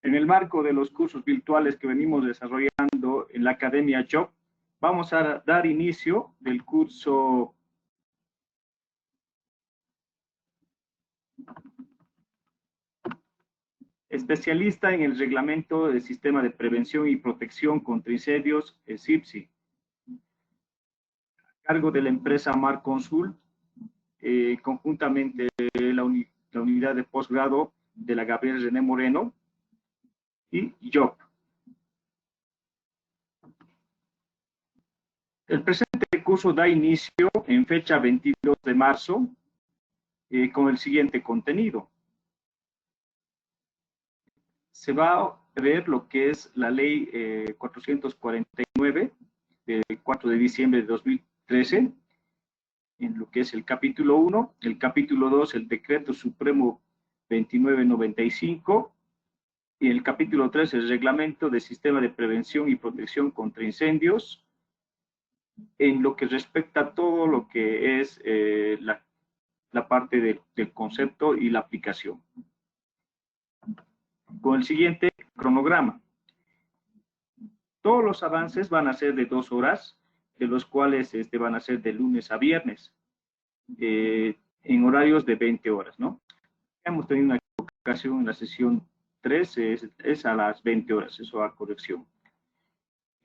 En el marco de los cursos virtuales que venimos desarrollando en la Academia Job, vamos a dar inicio del curso especialista en el reglamento del Sistema de Prevención y Protección contra Incendios, SIPSI, a cargo de la empresa Marconsul, conjuntamente la unidad de posgrado de la Gabriel René Moreno y Job. El presente curso da inicio en fecha 22 de marzo con el siguiente contenido. Se va a ver lo que es la ley 449 del 4 de diciembre de 2013, en lo que es el capítulo 1, el capítulo 2, el decreto supremo 2995, y el capítulo 3, el reglamento del sistema de prevención y protección contra incendios, en lo que respecta a todo lo que es la parte del concepto y la aplicación. Con el siguiente cronograma. Todos los avances van a ser de 2 horas, de los cuales van a ser de lunes a viernes, en horarios de 20 horas, ¿no? Hemos tenido una equivocación en la sesión 3, es a las 20 horas, eso a corrección.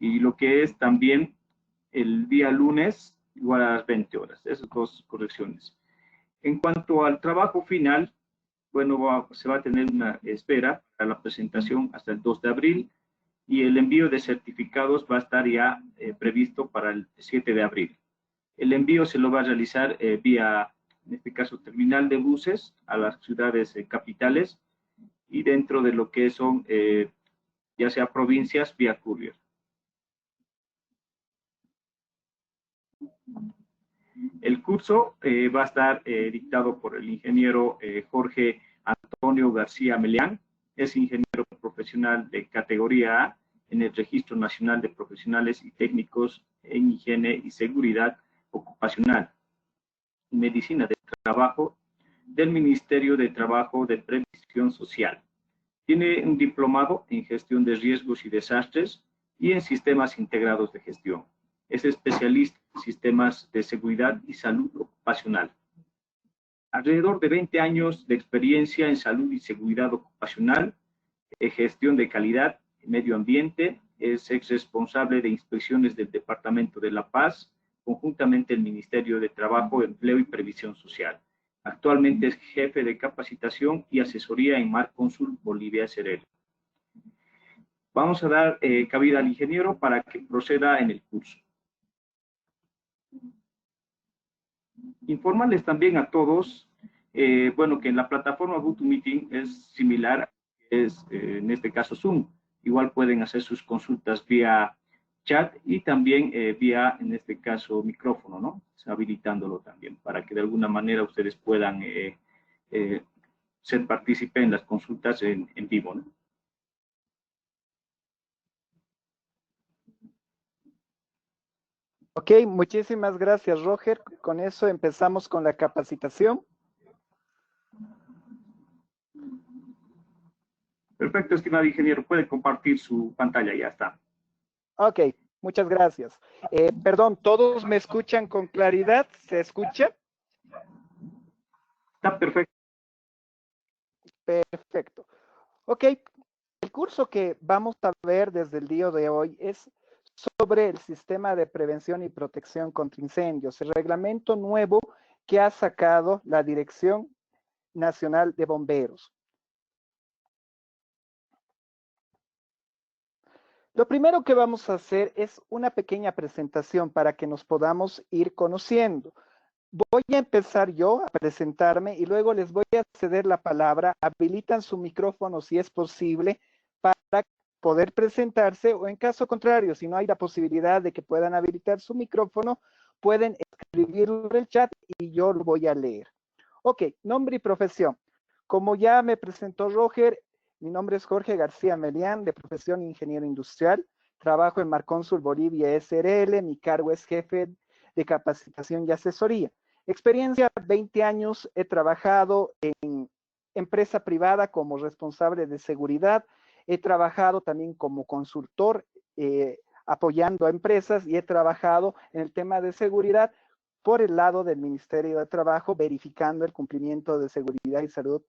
Y lo que es también el día lunes, igual a las 20 horas, esas dos correcciones. En cuanto al trabajo final, bueno, se va a tener una espera para la presentación hasta el 2 de abril, y el envío de certificados va a estar ya previsto para el 7 de abril. El envío se lo va a realizar vía, en este caso, terminal de buses a las ciudades capitales, y dentro de lo que son, ya sea provincias, vía courier. El curso va a estar dictado por el ingeniero Jorge Antonio García Melián. Es ingeniero profesional de categoría A en el Registro Nacional de Profesionales y Técnicos en Higiene y Seguridad Ocupacional, Medicina del Trabajo, del Ministerio de Trabajo de Previsión Social. Tiene un diplomado en Gestión de Riesgos y Desastres y en Sistemas Integrados de Gestión. Es especialista en sistemas de seguridad y salud ocupacional. Alrededor de 20 años de experiencia en salud y seguridad ocupacional, gestión de calidad, medio ambiente, es ex responsable de inspecciones del Departamento de La Paz, conjuntamente el Ministerio de Trabajo, Empleo y Previsión Social. Actualmente es jefe de capacitación y asesoría en Marconsul Bolivia SRL. Vamos a dar cabida al ingeniero para que proceda en el curso. Informarles también a todos, bueno, que en la plataforma GoToMeeting es similar, es en este caso Zoom. Igual pueden hacer sus consultas vía chat y también vía, en este caso, micrófono, ¿no? Habilitándolo también para que de alguna manera ustedes puedan ser partícipe en las consultas en vivo, ¿no? Ok, muchísimas gracias, Roger. Con eso empezamos con la capacitación. Perfecto, estimado ingeniero. Puede compartir su pantalla, ya está. Ok, muchas gracias. Perdón, ¿todos me escuchan con claridad? ¿Se escucha? Está perfecto. Perfecto. Ok, el curso que vamos a ver desde el día de hoy es sobre el sistema de prevención y protección contra incendios, el reglamento nuevo que ha sacado la Dirección Nacional de Bomberos. Lo primero que vamos a hacer es una pequeña presentación para que nos podamos ir conociendo. Voy a empezar yo a presentarme y luego les voy a ceder la palabra. Habilitan su micrófono si es posible para poder presentarse, o en caso contrario, si no hay la posibilidad de que puedan habilitar su micrófono, pueden escribirlo en el chat y yo lo voy a leer. Ok, nombre y profesión. Como ya me presentó Roger, mi nombre es Jorge García Melián, de profesión ingeniero industrial. Trabajo en Marconsul Bolivia SRL. Mi cargo es jefe de capacitación y asesoría. Experiencia, 20 años. He trabajado en empresa privada como responsable de seguridad He trabajado también como consultor apoyando a empresas y he trabajado en el tema de seguridad por el lado del Ministerio de Trabajo, verificando el cumplimiento de seguridad y salud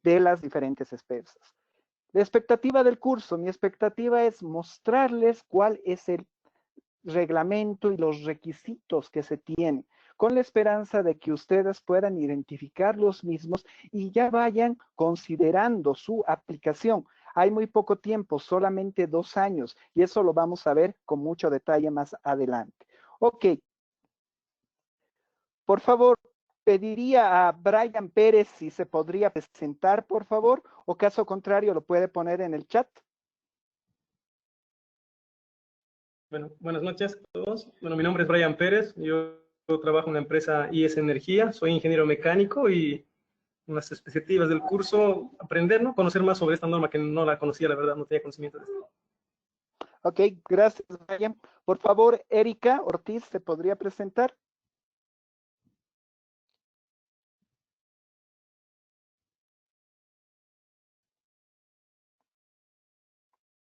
de las diferentes empresas. La expectativa del curso, mi expectativa es mostrarles cuál es el reglamento y los requisitos que se tienen, con la esperanza de que ustedes puedan identificar los mismos y ya vayan considerando su aplicación. Hay muy poco tiempo, solamente 2 años, y eso lo vamos a ver con mucho detalle más adelante. Ok, por favor, pediría a Brian Pérez si se podría presentar, por favor, o caso contrario lo puede poner en el chat. Bueno, buenas noches a todos. Bueno, mi nombre es Brian Pérez. Yo trabajo en la empresa IS Energía. Soy ingeniero mecánico y unas expectativas del curso, aprender, ¿no? Conocer más sobre esta norma que no la conocía, la verdad, no tenía conocimiento de esto. Ok, gracias, Brian. Por favor, Erika Ortiz, ¿se podría presentar?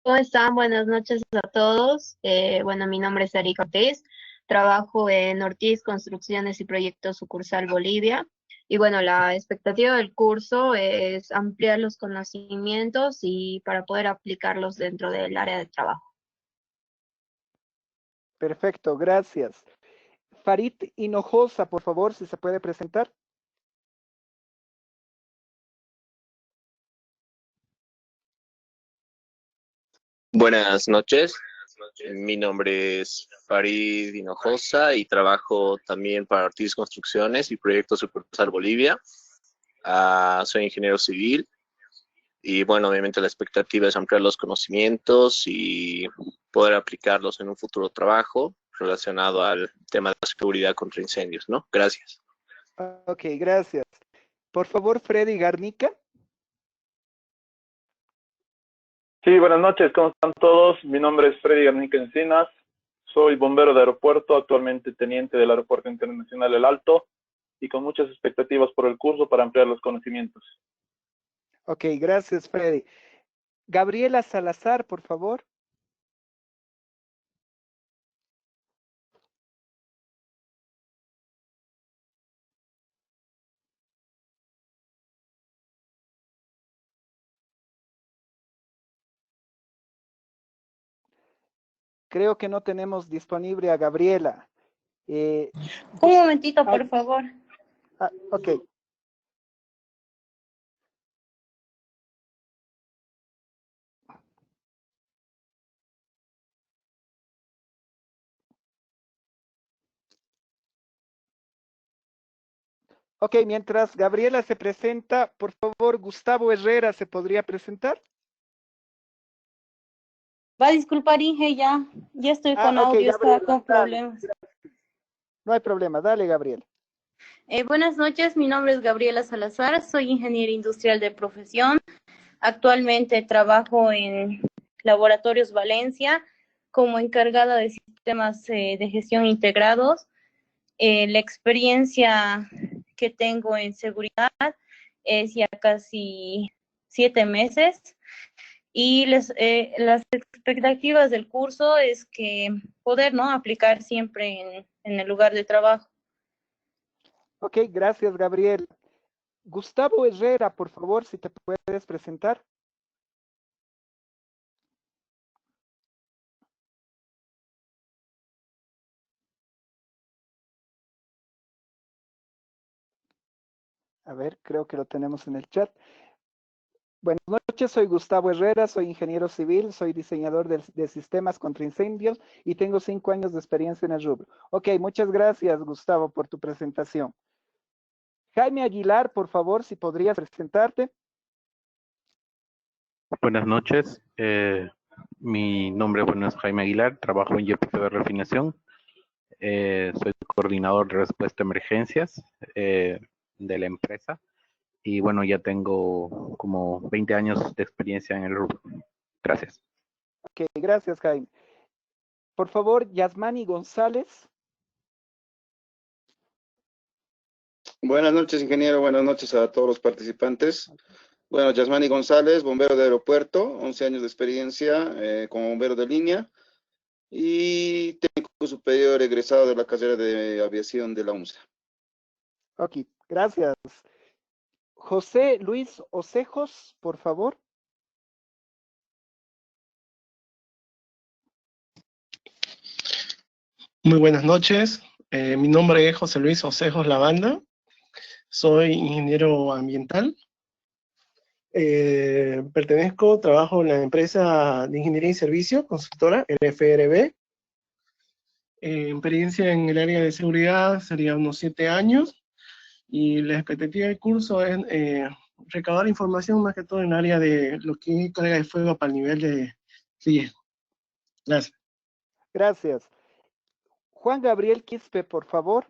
¿Cómo están? Buenas noches a todos. Bueno, mi nombre es Erika Ortiz. Trabajo en Ortiz Construcciones y Proyectos Sucursal Bolivia. Y bueno, la expectativa del curso es ampliar los conocimientos y para poder aplicarlos dentro del área de trabajo. Perfecto, gracias. Farid Hinojosa, por favor, si se puede presentar. Buenas noches, mi nombre es Farid Hinojosa y trabajo también para Ortiz Construcciones y Proyectos Sucursal Bolivia. Soy ingeniero civil y bueno, obviamente la expectativa es ampliar los conocimientos y poder aplicarlos en un futuro trabajo relacionado al tema de la seguridad contra incendios, ¿no? Gracias. Ok, gracias. Por favor, Freddy Garnica. Sí, buenas noches, ¿cómo están todos? Mi nombre es Freddy Garnica Encinas, soy bombero de aeropuerto, actualmente teniente del Aeropuerto Internacional El Alto y con muchas expectativas por el curso para ampliar los conocimientos. Ok, gracias, Freddy. Gabriela Salazar, por favor. Creo que no tenemos disponible a Gabriela. Un momentito, por favor. Ok. Ok, mientras Gabriela se presenta, por favor, Gustavo Herrera, ¿se podría presentar? Va a disculpar, Inge, ya estoy con Ok, audio, Gabriela, estaba con problemas. No hay problema, dale, Gabriela. Buenas noches, mi nombre es Gabriela Salazar, soy ingeniera industrial de profesión. Actualmente trabajo en Laboratorios Valencia como encargada de sistemas de gestión integrados. La experiencia que tengo en seguridad es ya casi 7 meses. Y las expectativas del curso es que poder, ¿no?, aplicar siempre en el lugar de trabajo. Ok, gracias, Gabriel. Gustavo Herrera, por favor, si te puedes presentar. A ver, creo que lo tenemos en el chat. Buenas noches, soy Gustavo Herrera, soy ingeniero civil, soy diseñador de sistemas contra incendios y tengo 5 años de experiencia en el rubro. Ok, muchas gracias, Gustavo, por tu presentación. Jaime Aguilar, por favor, si podrías presentarte. Buenas noches, mi nombre es Jaime Aguilar, trabajo en YPF de Refinación, soy coordinador de respuesta a emergencias de la empresa y bueno, ya tengo como 20 años de experiencia en el rubro. Gracias. Ok, gracias, Jaime. Por favor, Yasmani González. Buenas noches, ingeniero. Buenas noches a todos los participantes. Bueno, Yasmani González, bombero de aeropuerto, 11 años de experiencia como bombero de línea y técnico superior egresado de la carrera de aviación de la UNSA. Ok, gracias. José Luis Ocejos, por favor. Muy buenas noches. Mi nombre es José Luis Ocejos Lavanda. Soy ingeniero ambiental. Trabajo en la empresa de ingeniería y servicio, consultora, LFRB. Experiencia en el área de seguridad sería unos 7 años. Y la expectativa del curso es recabar información más que todo en el área de lo que es carga de fuego para el nivel de riesgo. Gracias. Gracias. Juan Gabriel Quispe, por favor.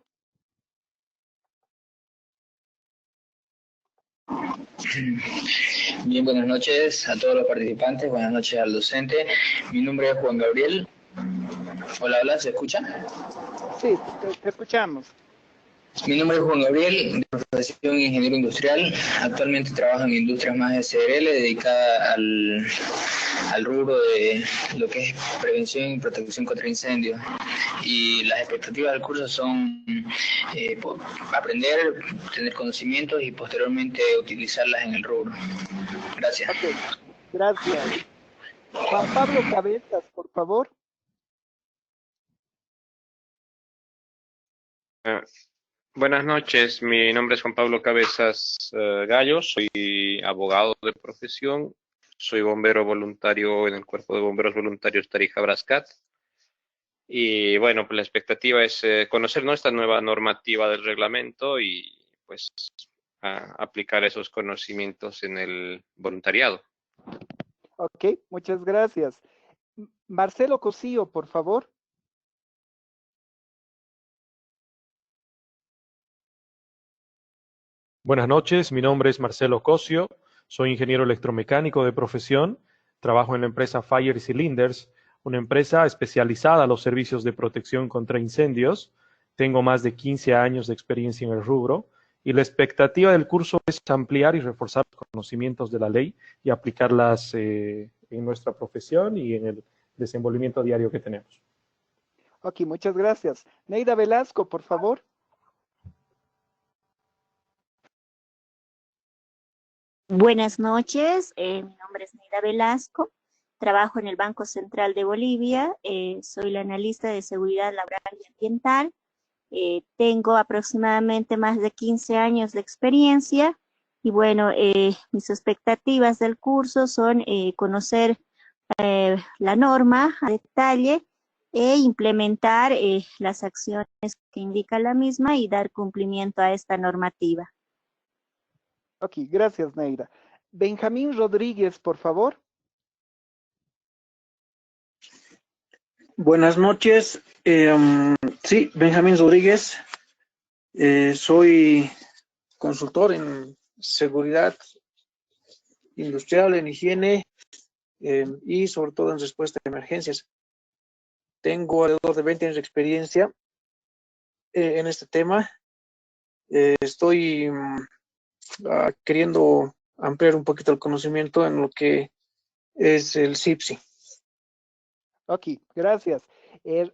Bien, buenas noches a todos los participantes, buenas noches al docente. Mi nombre es Juan Gabriel. Hola, hola, ¿se escucha? Sí, te escuchamos. Mi nombre es Juan Gabriel, de profesión ingeniero industrial. Actualmente trabajo en Industrias Más SRL, dedicada al rubro de lo que es prevención y protección contra incendios. Y las expectativas del curso son aprender, tener conocimientos y posteriormente utilizarlas en el rubro. Gracias. Okay, gracias. Juan Pablo Cabezas, por favor. Buenas noches, mi nombre es Juan Pablo Cabezas Gallo, soy abogado de profesión, soy bombero voluntario en el Cuerpo de Bomberos Voluntarios Tarija Brascat. Y bueno, pues la expectativa es conocer esta nueva normativa del reglamento y pues aplicar esos conocimientos en el voluntariado. Ok, muchas gracias. Marcelo Cosío, por favor. Buenas noches, mi nombre es Marcelo Cosio, soy ingeniero electromecánico de profesión, trabajo en la empresa Fire Cylinders, una empresa especializada en los servicios de protección contra incendios. Tengo más de 15 años de experiencia en el rubro y la expectativa del curso es ampliar y reforzar los conocimientos de la ley y aplicarlas en nuestra profesión y en el desenvolvimiento diario que tenemos. Ok, muchas gracias. Neida Velasco, por favor. Buenas noches, mi nombre es Neida Velasco, trabajo en el Banco Central de Bolivia, soy la analista de seguridad laboral y ambiental, tengo aproximadamente más de 15 años de experiencia y bueno, mis expectativas del curso son conocer la norma a detalle e implementar las acciones que indica la misma y dar cumplimiento a esta normativa. Ok, gracias, Neida. Benjamín Rodríguez, por favor. Buenas noches. Sí, Benjamín Rodríguez. Soy consultor en seguridad industrial, en higiene y sobre todo en respuesta a emergencias. Tengo alrededor de 20 años de experiencia en este tema. Estoy queriendo ampliar un poquito el conocimiento en lo que es el CIPSI. Ok, gracias.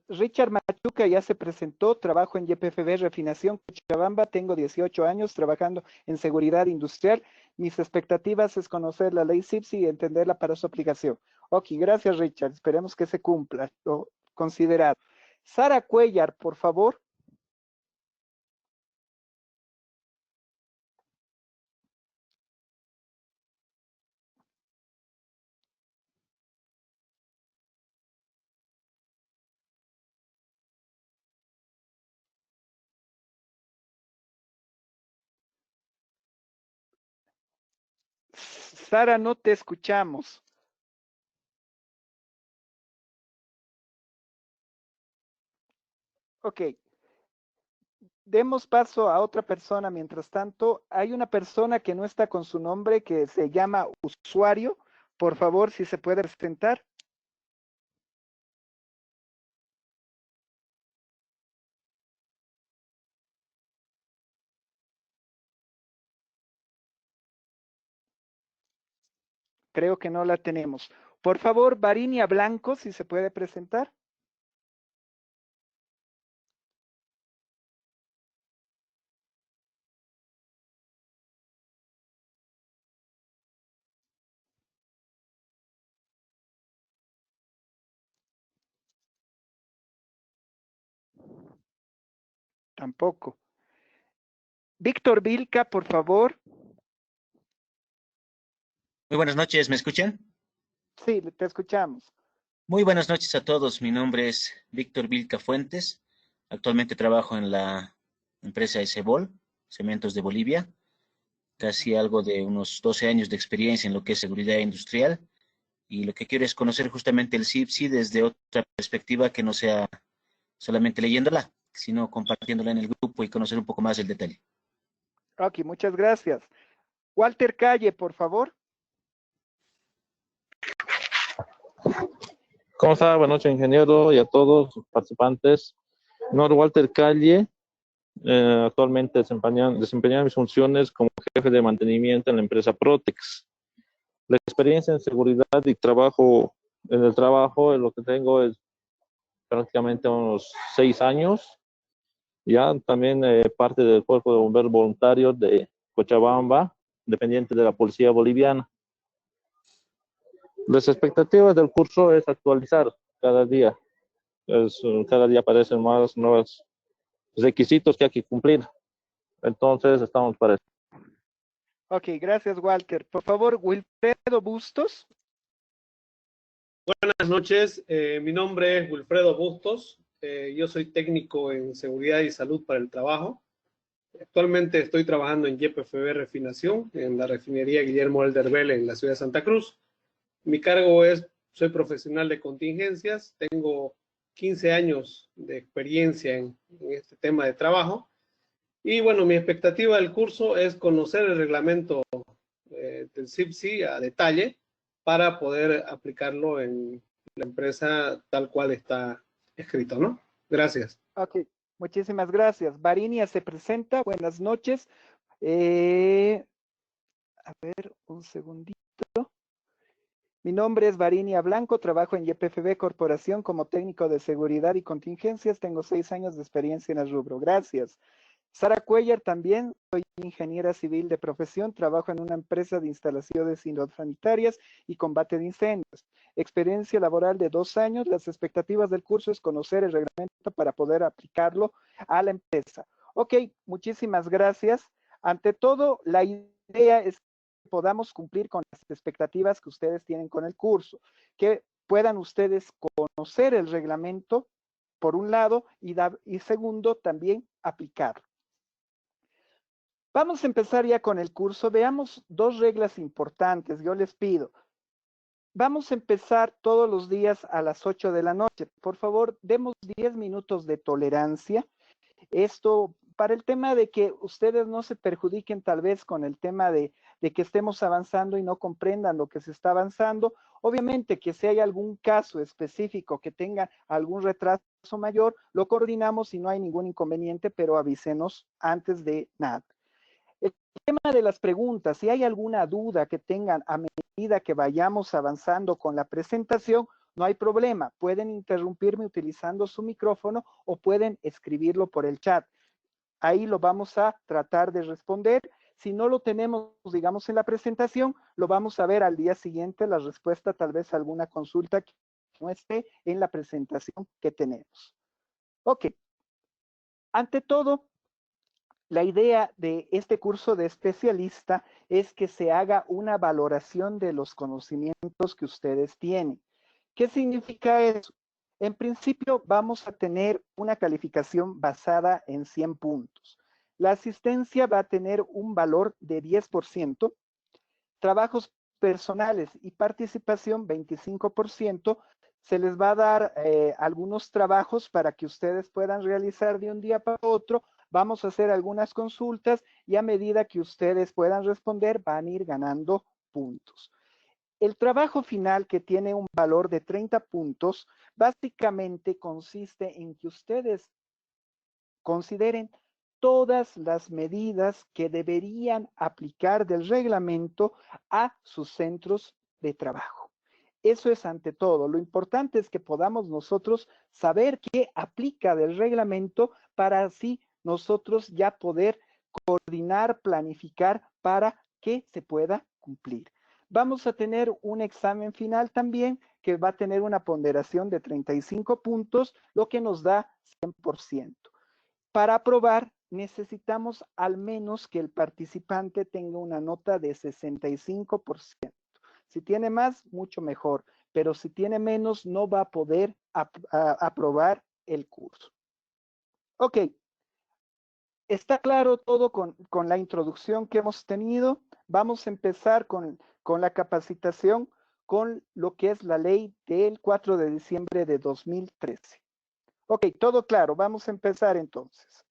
Richard Machuca ya se presentó, trabajo en YPFB Refinación Cochabamba, tengo 18 años trabajando en seguridad industrial. Mis expectativas es conocer la ley CIPSI y entenderla para su aplicación. Ok, gracias Richard, esperemos que se cumpla lo considerado. Sara Cuellar, por favor. Sara, no te escuchamos. Ok. Demos paso a otra persona. Mientras tanto, hay una persona que no está con su nombre que se llama usuario. Por favor, si se puede presentar. creo que no la tenemos. Por favor, Varinia Blanco, si se puede presentar. Tampoco. Víctor Vilca, por favor. Muy buenas noches, ¿me escuchan? Sí, te escuchamos. Muy buenas noches a todos. Mi nombre es Víctor Vilca Fuentes. Actualmente trabajo en la empresa Esebol, Cementos de Bolivia. Casi algo de unos 12 años de experiencia en lo que es seguridad industrial. Y lo que quiero es conocer justamente el CIPSI desde otra perspectiva que no sea solamente leyéndola, sino compartiéndola en el grupo y conocer un poco más el detalle. Ok, muchas gracias. Walter Calle, por favor. ¿Cómo está? Buenas noches, ingeniero, y a todos los participantes. Mi nombre es Walter Calle. Actualmente desempeñando mis funciones como jefe de mantenimiento en la empresa Protex. La experiencia en seguridad y trabajo, en el trabajo, lo que tengo es prácticamente unos 6 años. Ya también parte del Cuerpo de Bomberos Voluntarios de Cochabamba, dependiente de la Policía Boliviana. Las expectativas del curso es actualizar cada día. Cada día aparecen más nuevos requisitos que hay que cumplir. Entonces, estamos para eso. Ok, gracias, Walter. Por favor, Wilfredo Bustos. Buenas noches, mi nombre es Wilfredo Bustos, yo soy técnico en seguridad y salud para el trabajo. Actualmente estoy trabajando en YPFB Refinación, en la refinería Guillermo Elderbel en la ciudad de Santa Cruz. Mi cargo es, soy profesional de contingencias, tengo 15 años de experiencia en este tema de trabajo. Y bueno, mi expectativa del curso es conocer el reglamento del CIPSI a detalle para poder aplicarlo en la empresa tal cual está escrito, ¿no? Gracias. Ok, muchísimas gracias. Varinia se presenta. Buenas noches. A ver, un segundito. Mi nombre es Varinia Blanco, trabajo en YPFB Corporación como técnico de seguridad y contingencias. Tengo 6 años de experiencia en el rubro. Gracias. Sara Cuellar también, soy ingeniera civil de profesión, trabajo en una empresa de instalaciones hidrosanitarias y combate de incendios. Experiencia laboral de 2 años. Las expectativas del curso es conocer el reglamento para poder aplicarlo a la empresa. Ok, muchísimas gracias. Ante todo, la idea es podamos cumplir con las expectativas que ustedes tienen con el curso, que puedan ustedes conocer el reglamento, por un lado, y segundo, también aplicarlo. Vamos a empezar ya con el curso. Veamos 2 reglas importantes, yo les pido. Vamos a empezar todos los días a las 8 de la noche. Por favor, demos 10 minutos de tolerancia. Esto para el tema de que ustedes no se perjudiquen tal vez con el tema de que estemos avanzando y no comprendan lo que se está avanzando. Obviamente que si hay algún caso específico que tenga algún retraso mayor, lo coordinamos y no hay ningún inconveniente, pero avísenos antes de nada. El tema de las preguntas, si hay alguna duda que tengan a medida que vayamos avanzando con la presentación, no hay problema. Pueden interrumpirme utilizando su micrófono o pueden escribirlo por el chat. Ahí lo vamos a tratar de responder. Si no lo tenemos, digamos, en la presentación, lo vamos a ver al día siguiente, la respuesta, tal vez alguna consulta que no esté en la presentación que tenemos. Ok. Ante todo, la idea de este curso de especialista es que se haga una valoración de los conocimientos que ustedes tienen. ¿Qué significa eso? En principio vamos a tener una calificación basada en 100 puntos. La asistencia va a tener un valor de 10%, trabajos personales y participación 25%. Se les va a dar algunos trabajos para que ustedes puedan realizar de un día para otro. Vamos a hacer algunas consultas y a medida que ustedes puedan responder van a ir ganando puntos. El trabajo final, que tiene un valor de 30 puntos, básicamente consiste en que ustedes consideren todas las medidas que deberían aplicar del reglamento a sus centros de trabajo. Eso es ante todo. Lo importante es que podamos nosotros saber qué aplica del reglamento para así nosotros ya poder coordinar, planificar para que se pueda cumplir. Vamos a tener un examen final también que va a tener una ponderación de 35 puntos, lo que nos da 100%. Para aprobar, necesitamos al menos que el participante tenga una nota de 65%. Si tiene más, mucho mejor, pero si tiene menos, no va a poder aprobar el curso. Ok, ¿está claro todo con la introducción que hemos tenido? Vamos a empezar con la capacitación con lo que es la ley del 4 de diciembre de 2013. Ok, todo claro, vamos a empezar entonces.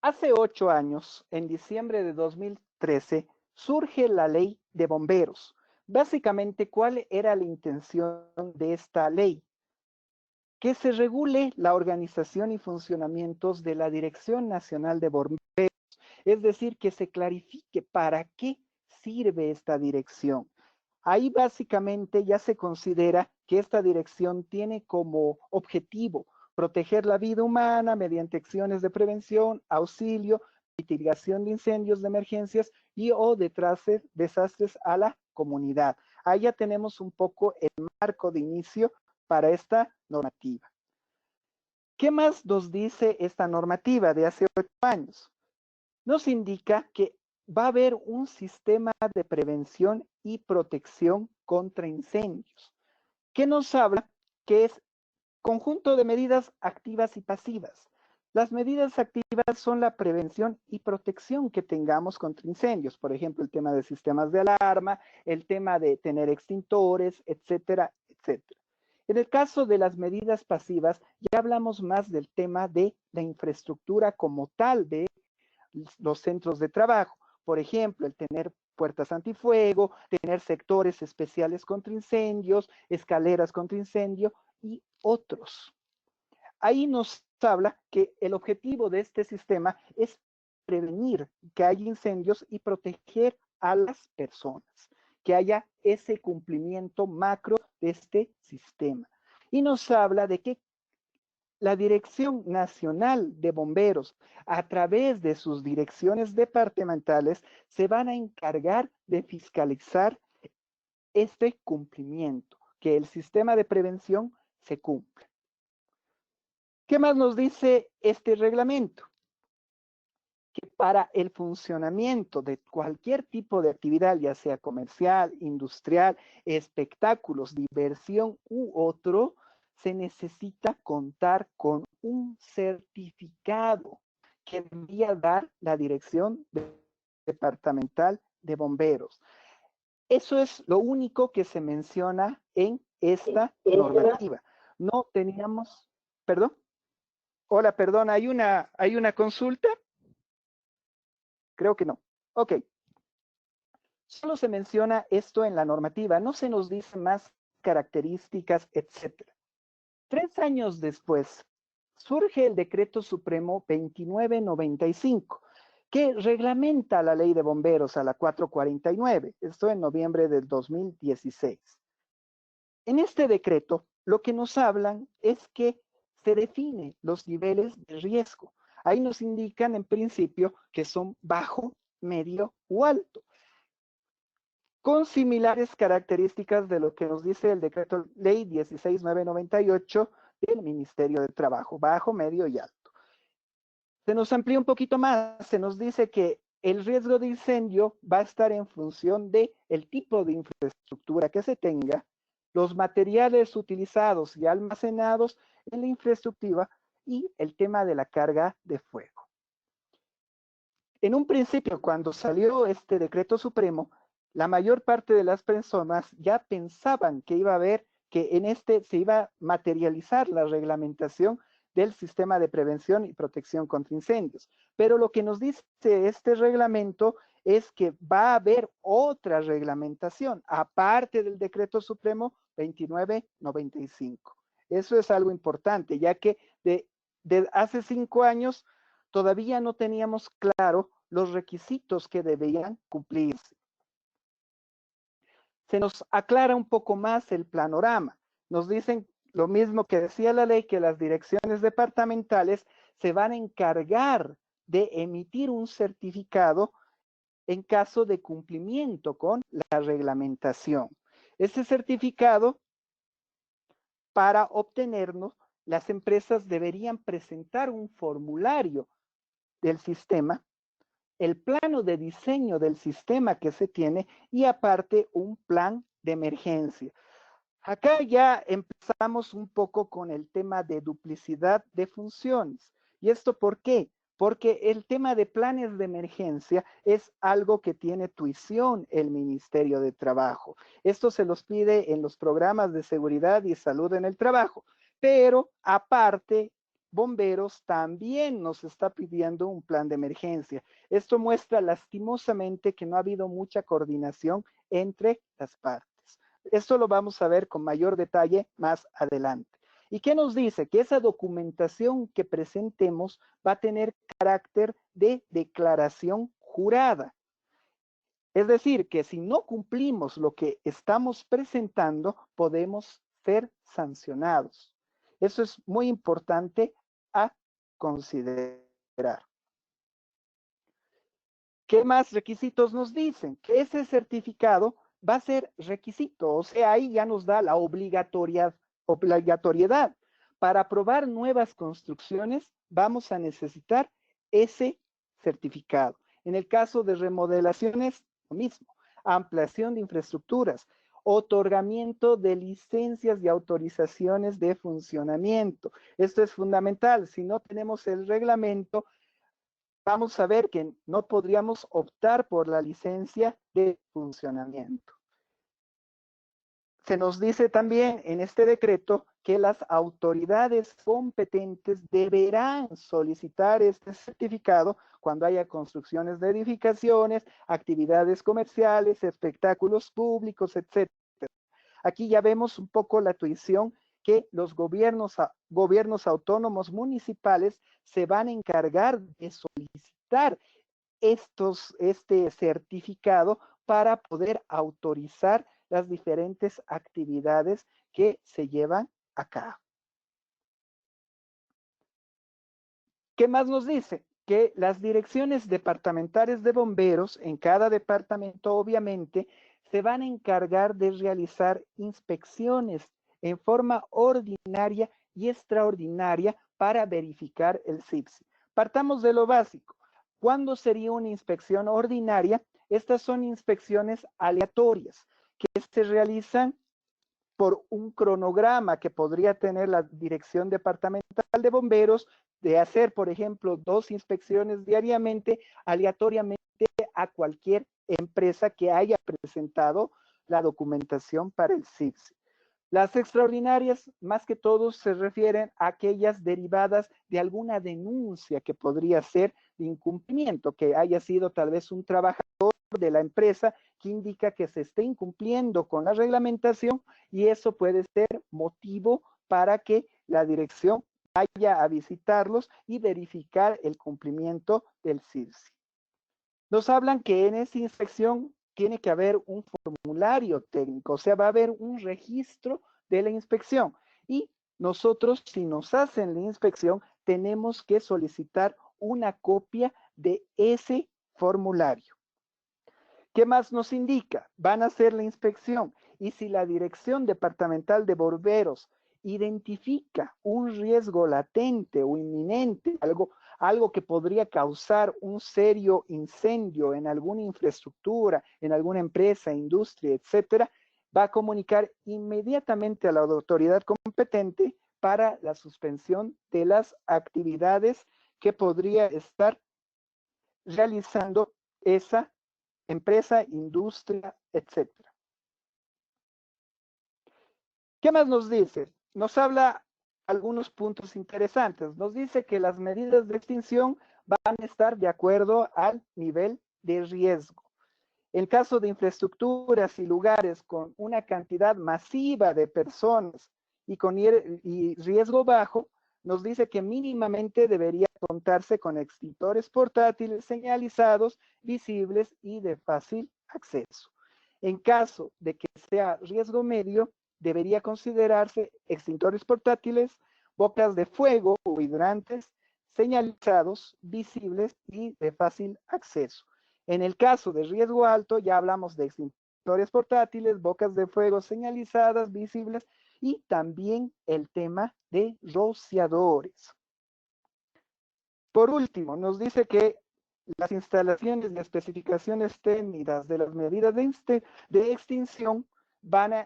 Hace 8 años, en diciembre de 2013, surge la ley de bomberos. Básicamente, ¿cuál era la intención de esta ley? Que se regule la organización y funcionamientos de la Dirección Nacional de Bomberos, es decir, que se clarifique para qué sirve esta dirección. Ahí básicamente ya se considera que esta dirección tiene como objetivo proteger la vida humana mediante acciones de prevención, auxilio, mitigación de incendios, de emergencias y o de desastres a la comunidad. Ahí ya tenemos un poco el marco de inicio para esta normativa. ¿Qué más nos dice esta normativa de hace 8 años? Nos indica que va a haber un sistema de prevención y protección contra incendios, que nos habla que es conjunto de medidas activas y pasivas. Las medidas activas son la prevención y protección que tengamos contra incendios, por ejemplo, el tema de sistemas de alarma, el tema de tener extintores, etcétera, etcétera. En el caso de las medidas pasivas, ya hablamos más del tema de la infraestructura como tal de los centros de trabajo. Por ejemplo, el tener puertas antifuego, tener sectores especiales contra incendios, escaleras contra incendio y otros. Ahí nos habla que el objetivo de este sistema es prevenir que haya incendios y proteger a las personas, que haya ese cumplimiento macro de este sistema. Y nos habla de que la Dirección Nacional de Bomberos, a través de sus direcciones departamentales, se van a encargar de fiscalizar este cumplimiento, que el sistema de prevención se cumpla. ¿Qué más nos dice este reglamento? Que para el funcionamiento de cualquier tipo de actividad, ya sea comercial, industrial, espectáculos, diversión u otro, se necesita contar con un certificado que debería dar la Dirección Departamental de Bomberos. Eso es lo único que se menciona en esta normativa. No teníamos, perdón. Hola, perdón, ¿hay una consulta? Creo que no. Ok. Solo se menciona esto en la normativa, no se nos dice más características, etc. 3 años después, surge el Decreto Supremo 2995, que reglamenta la Ley de Bomberos a la 449, esto en noviembre del 2016. En este decreto, lo que nos hablan es que se definen los niveles de riesgo. Ahí nos indican en principio que son bajo, medio o alto, con similares características de lo que nos dice el decreto ley 16998 del Ministerio de Trabajo, bajo, medio y alto. Se nos amplía un poquito más, se nos dice que el riesgo de incendio va a estar en función del tipo de infraestructura que se tenga, los materiales utilizados y almacenados en la infraestructura y el tema de la carga de fuego. En un principio, cuando salió este decreto supremo, la mayor parte de las personas ya pensaban que iba a haber, que en este se iba a materializar la reglamentación del sistema de prevención y protección contra incendios. Pero lo que nos dice este reglamento es que va a haber otra reglamentación, aparte del decreto supremo 2995. Eso es algo importante, ya que de hace 5 años todavía no teníamos claro los requisitos que debían cumplirse. Se nos aclara un poco más el panorama. Nos dicen lo mismo que decía la ley, que las direcciones departamentales se van a encargar de emitir un certificado en caso de cumplimiento con la reglamentación. Ese certificado, para obtenerlo, las empresas deberían presentar un formulario del sistema, el plano de diseño del sistema que se tiene y aparte un plan de emergencia. Acá ya empezamos un poco con el tema de duplicidad de funciones. ¿Y esto por qué? Porque el tema de planes de emergencia es algo que tiene tuición el Ministerio de Trabajo. Esto se los pide en los programas de seguridad y salud en el trabajo, pero aparte, Bomberos también nos está pidiendo un plan de emergencia. Esto muestra lastimosamente que no ha habido mucha coordinación entre las partes. Esto lo vamos a ver con mayor detalle más adelante. ¿Y qué nos dice? Que esa documentación que presentemos va a tener carácter de declaración jurada. Es decir, que si no cumplimos lo que estamos presentando, podemos ser sancionados. Eso es muy importante a considerar. ¿Qué más requisitos nos dicen? Que ese certificado va a ser requisito, o sea, ahí ya nos da la obligatoriedad. Para aprobar nuevas construcciones, vamos a necesitar ese certificado. En el caso de remodelaciones, lo mismo. Ampliación de infraestructuras, otorgamiento de licencias y autorizaciones de funcionamiento. Esto es fundamental. Si no tenemos el reglamento, vamos a ver que no podríamos optar por la licencia de funcionamiento. Se nos dice también en este decreto que las autoridades competentes deberán solicitar este certificado cuando haya construcciones de edificaciones, actividades comerciales, espectáculos públicos, etc. Aquí ya vemos un poco la tuición que los gobiernos autónomos municipales se van a encargar de solicitar este certificado para poder autorizar las diferentes actividades que se llevan a cabo. ¿Qué más nos dice? Que las direcciones departamentales de bomberos, en cada departamento obviamente, se van a encargar de realizar inspecciones en forma ordinaria y extraordinaria para verificar el SIPSI. Partamos de lo básico. ¿Cuándo sería una inspección ordinaria? Estas son inspecciones aleatorias que se realizan por un cronograma que podría tener la Dirección Departamental de Bomberos, de hacer, por ejemplo, 2 inspecciones diariamente, aleatoriamente a cualquier empresa que haya presentado la documentación para el SIPSI. Las extraordinarias, más que todo, se refieren a aquellas derivadas de alguna denuncia que podría ser de incumplimiento, que haya sido tal vez un trabajador de la empresa que indica que se esté incumpliendo con la reglamentación, y eso puede ser motivo para que la dirección vaya a visitarlos y verificar el cumplimiento del SIPSI. Nos hablan que en esa inspección tiene que haber un formulario técnico, o sea, va a haber un registro de la inspección, y nosotros, si nos hacen la inspección, tenemos que solicitar una copia de ese formulario. ¿Qué más nos indica? Van a hacer la inspección, y si la Dirección Departamental de Bomberos identifica un riesgo latente o inminente, algo que podría causar un serio incendio en alguna infraestructura, en alguna empresa, industria, etcétera, va a comunicar inmediatamente a la autoridad competente para la suspensión de las actividades que podría estar realizando esa empresa, industria, etcétera. ¿Qué más nos dice? Nos habla algunos puntos interesantes. Nos dice que las medidas de extinción van a estar de acuerdo al nivel de riesgo. En caso de infraestructuras y lugares con una cantidad masiva de personas y con riesgo bajo, nos dice que mínimamente debería contarse con extintores portátiles señalizados, visibles y de fácil acceso. En caso de que sea riesgo medio, debería considerarse extintores portátiles, bocas de fuego o hidrantes señalizados, visibles y de fácil acceso. En el caso de riesgo alto, ya hablamos de extintores portátiles, bocas de fuego señalizadas, visibles y también el tema de rociadores. Por último, nos dice que las instalaciones y especificaciones técnicas de las medidas de extinción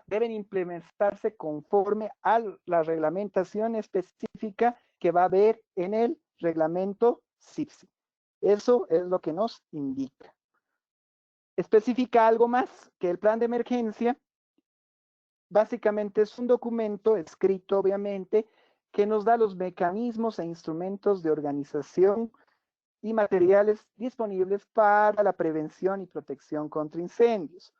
deben implementarse conforme a la reglamentación específica que va a haber en el reglamento CIPSI. Eso es lo que nos indica. Especifica algo más, que el plan de emergencia básicamente es un documento escrito, obviamente, que nos da los mecanismos e instrumentos de organización y materiales disponibles para la prevención y protección contra incendios.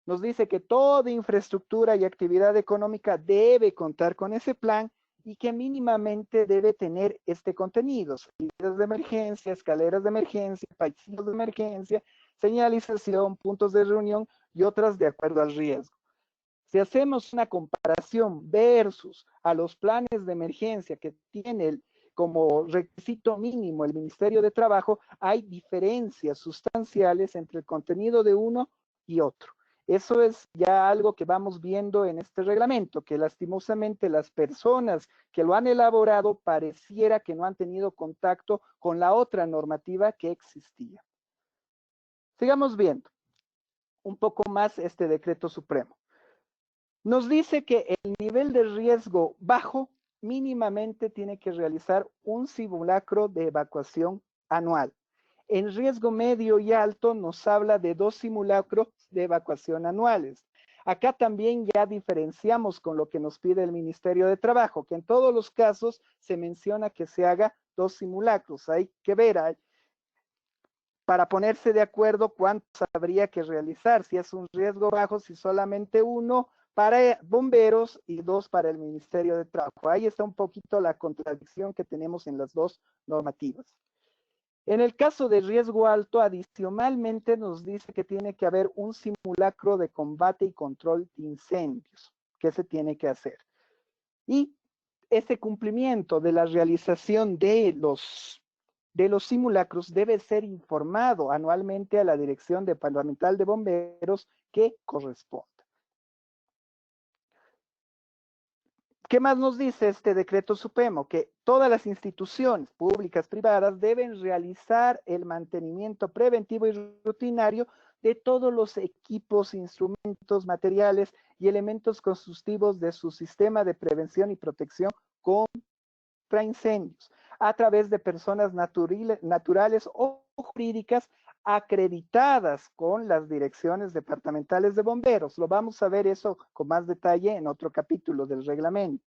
Nos dice que toda infraestructura y actividad económica debe contar con ese plan y que mínimamente debe tener este contenido: salidas de emergencia, escaleras de emergencia, pasillos de emergencia, señalización, puntos de reunión y otras de acuerdo al riesgo. Si hacemos una comparación versus a los planes de emergencia que tiene como requisito mínimo el Ministerio de Trabajo, hay diferencias sustanciales entre el contenido de uno y otro. Eso es ya algo que vamos viendo en este reglamento, que lastimosamente las personas que lo han elaborado pareciera que no han tenido contacto con la otra normativa que existía. Sigamos viendo un poco más este decreto supremo. Nos dice que el nivel de riesgo bajo mínimamente tiene que realizar un simulacro de evacuación anual. En riesgo medio y alto nos habla de 2 simulacros de evacuación anuales. Acá también ya diferenciamos con lo que nos pide el Ministerio de Trabajo, que en todos los casos se menciona que se haga 2 simulacros. Hay que ver para ponerse de acuerdo cuántos habría que realizar, si es un riesgo bajo, si solamente 1 para bomberos y 2 para el Ministerio de Trabajo. Ahí está un poquito la contradicción que tenemos en las 2 normativas. En el caso de riesgo alto, adicionalmente nos dice que tiene que haber un simulacro de combate y control de incendios, que se tiene que hacer. Y este cumplimiento de la realización de los simulacros debe ser informado anualmente a la Dirección Departamental de Bomberos que corresponda. ¿Qué más nos dice este decreto supremo? Que todas las instituciones públicas, privadas, deben realizar el mantenimiento preventivo y rutinario de todos los equipos, instrumentos, materiales y elementos constructivos de su sistema de prevención y protección contra incendios, a través de personas naturales o jurídicas acreditadas con las direcciones departamentales de bomberos. Lo vamos a ver eso con más detalle en otro capítulo del reglamento.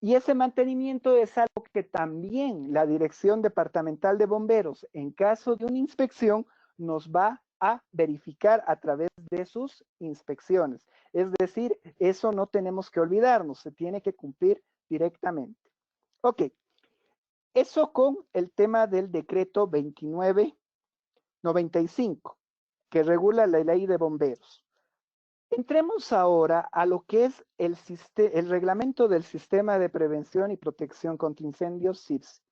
Y ese mantenimiento es algo que también la Dirección Departamental de Bomberos, en caso de una inspección, nos va a verificar a través de sus inspecciones. Es decir, eso no tenemos que olvidarnos, se tiene que cumplir directamente. Ok, eso con el tema del decreto 2995, que regula la ley de bomberos. Entremos ahora a lo que es el reglamento del Sistema de Prevención y Protección contra Incendios, CIPSI.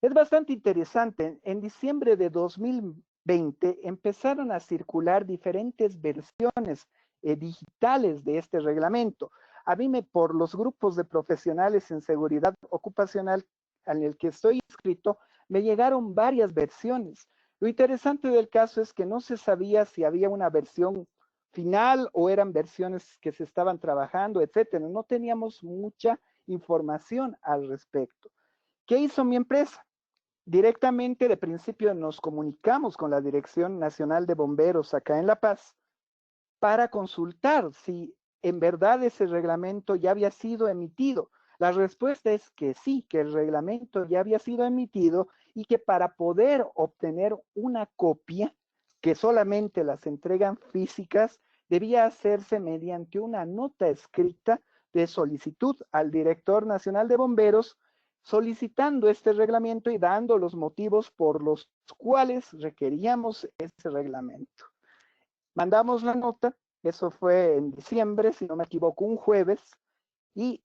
Es bastante interesante. En diciembre de 2020 empezaron a circular diferentes versiones digitales de este reglamento. A mí, por los grupos de profesionales en seguridad ocupacional en el que estoy inscrito, me llegaron varias versiones. Lo interesante del caso es que no se sabía si había una versión final o eran versiones que se estaban trabajando, etcétera. No teníamos mucha información al respecto. ¿Qué hizo mi empresa? Directamente de principio nos comunicamos con la Dirección Nacional de Bomberos acá en La Paz para consultar si en verdad ese reglamento ya había sido emitido. La respuesta es que sí, que el reglamento ya había sido emitido y que para poder obtener una copia, que solamente las entregan físicas, debía hacerse mediante una nota escrita de solicitud al director nacional de bomberos solicitando este reglamento y dando los motivos por los cuales requeríamos ese reglamento. Mandamos la nota, eso fue en diciembre, si no me equivoco, un jueves, y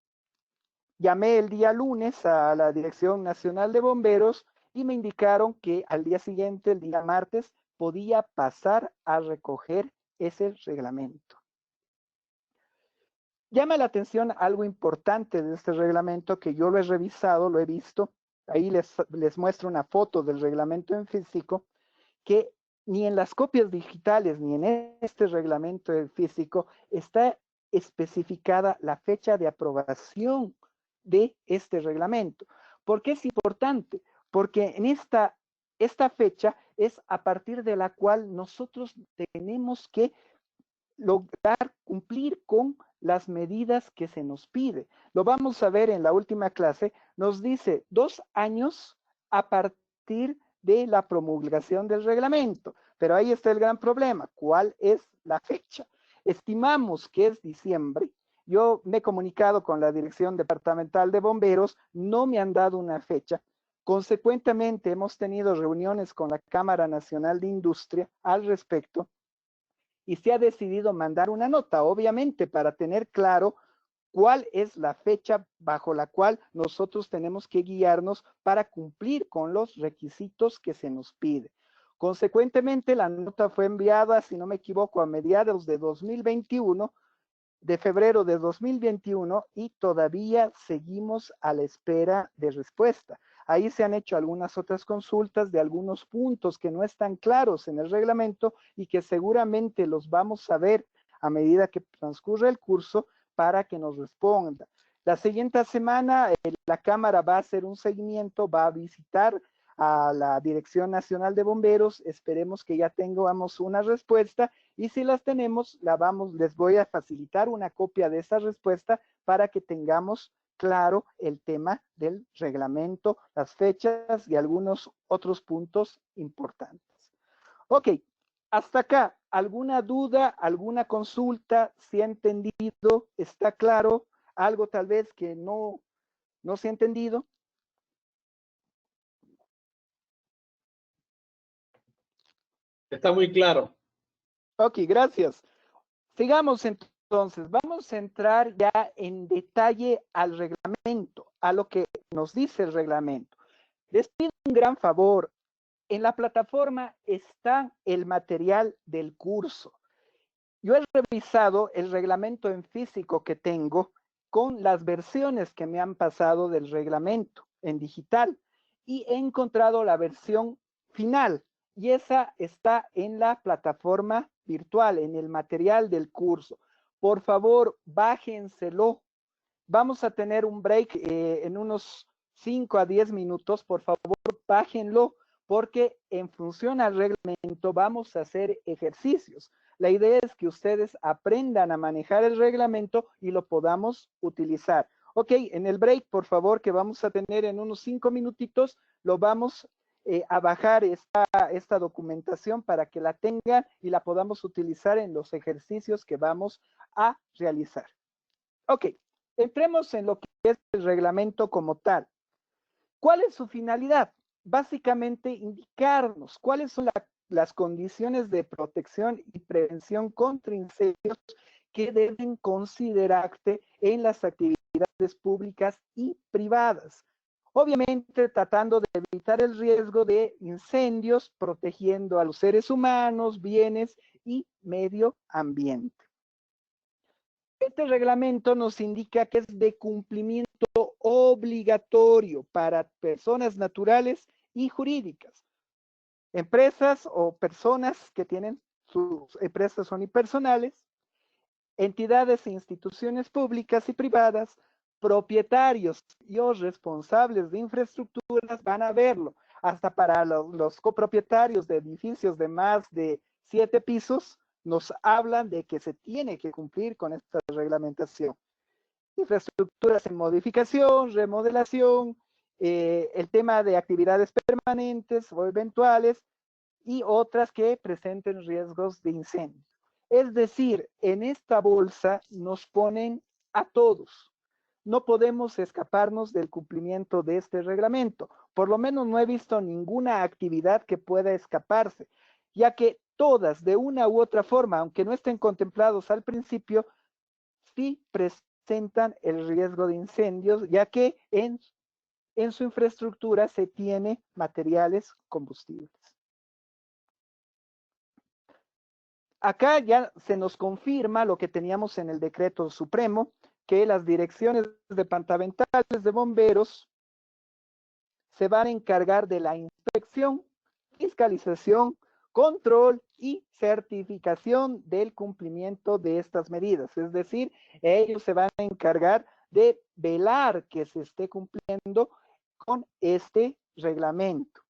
llamé el día lunes a la Dirección Nacional de Bomberos y me indicaron que al día siguiente, el día martes, podía pasar a recoger ese reglamento. Llama la atención algo importante de este reglamento que yo lo he revisado, lo he visto. Ahí les muestro una foto del reglamento en físico, que ni en las copias digitales ni en este reglamento en físico está especificada la fecha de aprobación de este reglamento. ¿Por qué es importante? Porque en esta fecha es a partir de la cual nosotros tenemos que lograr cumplir con las medidas que se nos pide. Lo vamos a ver en la última clase, nos dice 2 años a partir de la promulgación del reglamento, pero ahí está el gran problema, ¿cuál es la fecha? Estimamos que es diciembre. Yo me he comunicado con la Dirección Departamental de Bomberos, no me han dado una fecha. Consecuentemente, hemos tenido reuniones con la Cámara Nacional de Industria al respecto y se ha decidido mandar una nota, obviamente, para tener claro cuál es la fecha bajo la cual nosotros tenemos que guiarnos para cumplir con los requisitos que se nos pide. Consecuentemente, la nota fue enviada, si no me equivoco, a mediados de 2021, de febrero de 2021, y todavía seguimos a la espera de respuesta. Ahí se han hecho algunas otras consultas de algunos puntos que no están claros en el reglamento y que seguramente los vamos a ver a medida que transcurre el curso para que nos responda. La siguiente semana la Cámara va a hacer un seguimiento, va a visitar a la Dirección Nacional de Bomberos, esperemos que ya tengamos una respuesta y si las tenemos, les voy a facilitar una copia de esa respuesta para que tengamos claro el tema del reglamento, las fechas y algunos otros puntos importantes. Ok, hasta acá, ¿alguna duda, alguna consulta? ¿Se ha entendido? ¿Está claro? ¿Algo tal vez que no se ha entendido? Está muy claro. Ok, gracias. Sigamos entonces. Vamos a entrar ya en detalle al reglamento, a lo que nos dice el reglamento. Les pido un gran favor. En la plataforma está el material del curso. Yo he revisado el reglamento en físico que tengo con las versiones que me han pasado del reglamento en digital y he encontrado la versión final y esa está en la plataforma virtual, en el material del curso. Por favor, bájenselo. Vamos a tener un break en unos 5 a 10 minutos. Por favor, bájenlo porque en función al reglamento vamos a hacer ejercicios. La idea es que ustedes aprendan a manejar el reglamento y lo podamos utilizar. Ok, en el break, por favor, que vamos a tener en unos 5 minutitos, lo vamos a bajar esta documentación para que la tengan y la podamos utilizar en los ejercicios que vamos a realizar. Ok, entremos en lo que es el reglamento como tal. ¿Cuál es su finalidad? Básicamente indicarnos cuáles son las condiciones de protección y prevención contra incendios que deben considerarse en las actividades públicas y privadas. Obviamente tratando de evitar el riesgo de incendios, protegiendo a los seres humanos, bienes y medio ambiente. Este reglamento nos indica que es de cumplimiento obligatorio para personas naturales y jurídicas. Empresas o personas que tienen sus empresas unipersonales, entidades e instituciones públicas y privadas, propietarios y o responsables de infraestructuras van a verlo. Hasta para los copropietarios de edificios de más de 7 pisos, nos hablan de que se tiene que cumplir con esta reglamentación. Infraestructuras en modificación, remodelación, el tema de actividades permanentes o eventuales y otras que presenten riesgos de incendio. Es decir, en esta bolsa nos ponen a todos. No podemos escaparnos del cumplimiento de este reglamento. Por lo menos no he visto ninguna actividad que pueda escaparse, ya que todas, de una u otra forma, aunque no estén contemplados al principio, sí presentan el riesgo de incendios, ya que en su infraestructura se tiene materiales combustibles. Acá ya se nos confirma lo que teníamos en el decreto supremo, que las direcciones departamentales de bomberos se van a encargar de la inspección, fiscalización, control y certificación del cumplimiento de estas medidas. Es decir, ellos se van a encargar de velar que se esté cumpliendo con este reglamento.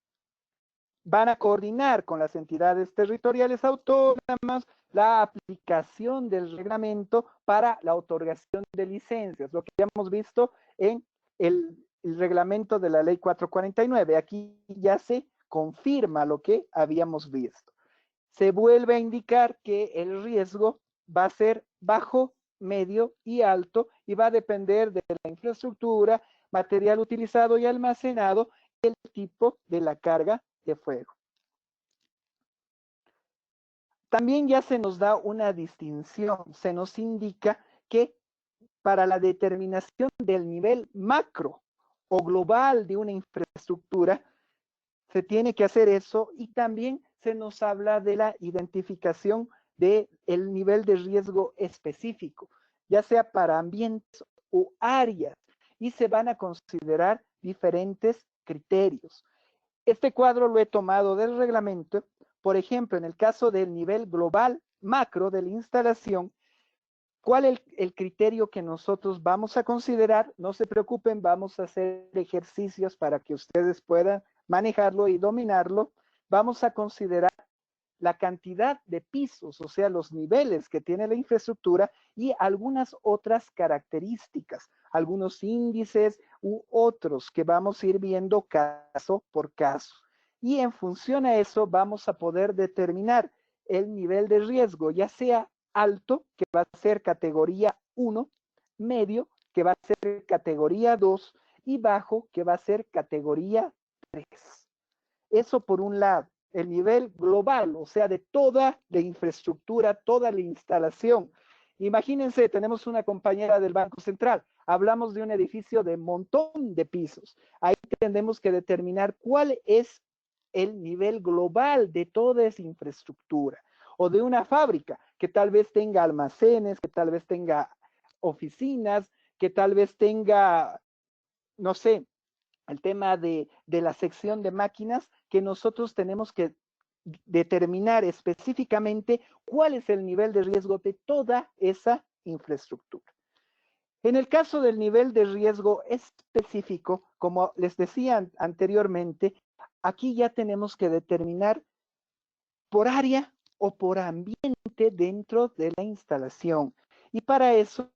Van a coordinar con las entidades territoriales autónomas la aplicación del reglamento para la otorgación de licencias, lo que ya hemos visto en el reglamento de la ley 449. Aquí ya se confirma lo que habíamos visto. Se vuelve a indicar que el riesgo va a ser bajo, medio y alto y va a depender de la infraestructura, material utilizado y almacenado y el tipo de la carga de fuego. También ya se nos da una distinción, se nos indica que para la determinación del nivel macro o global de una infraestructura, se tiene que hacer eso y también se nos habla de la identificación del nivel de riesgo específico, ya sea para ambientes o áreas, y se van a considerar diferentes criterios. Este cuadro lo he tomado del reglamento. Por ejemplo, en el caso del nivel global macro de la instalación, ¿cuál es el criterio que nosotros vamos a considerar? No se preocupen, vamos a hacer ejercicios para que ustedes puedan manejarlo y dominarlo. Vamos a considerar la cantidad de pisos, o sea, los niveles que tiene la infraestructura y algunas otras características, algunos índices u otros que vamos a ir viendo caso por caso. Y en función a eso vamos a poder determinar el nivel de riesgo, ya sea alto, que va a ser categoría 1, medio, que va a ser categoría 2, y bajo, que va a ser categoría 3. Eso por un lado, el nivel global, o sea, de toda la infraestructura, toda la instalación. Imagínense, tenemos una compañera del Banco Central, hablamos de un edificio de montón de pisos. Ahí tendremos que determinar cuál es el nivel global de toda esa infraestructura. O de una fábrica que tal vez tenga almacenes, que tal vez tenga oficinas, que tal vez tenga, no sé, el tema de la sección de máquinas, que nosotros tenemos que determinar específicamente cuál es el nivel de riesgo de toda esa infraestructura. En el caso del nivel de riesgo específico, como les decía anteriormente, aquí ya tenemos que determinar por área o por ambiente dentro de la instalación. Y para eso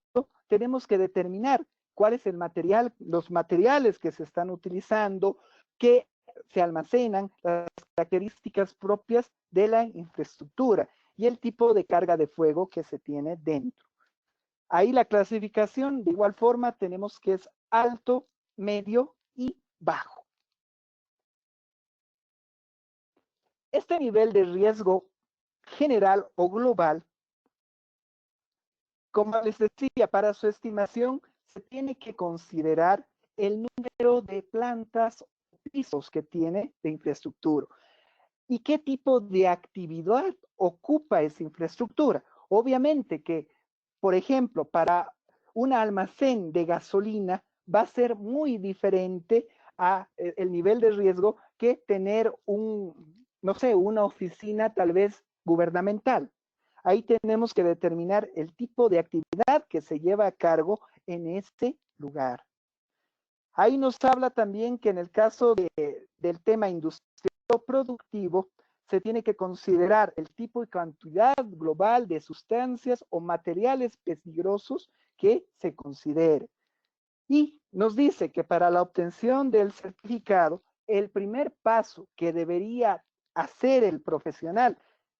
tenemos que determinar cuál es el material, los materiales que se están utilizando, que se almacenan, las características propias de la infraestructura y el tipo de carga de fuego que se tiene dentro. Ahí la clasificación, de igual forma, tenemos que es alto, medio y bajo. Este nivel de riesgo general o global, como les decía, para su estimación se tiene que considerar el número de plantas o pisos que tiene de infraestructura y qué tipo de actividad ocupa esa infraestructura. Obviamente que, por ejemplo, para un almacén de gasolina va a ser muy diferente a el nivel de riesgo que tener no sé, una oficina tal vez gubernamental. Ahí tenemos que determinar el tipo de actividad que se lleva a cargo en este lugar. Ahí nos habla también que en el caso del tema industrial o productivo, se tiene que considerar el tipo y cantidad global de sustancias o materiales peligrosos que se considere. Y nos dice que para la obtención del certificado, el primer paso que debería hacer el profesional,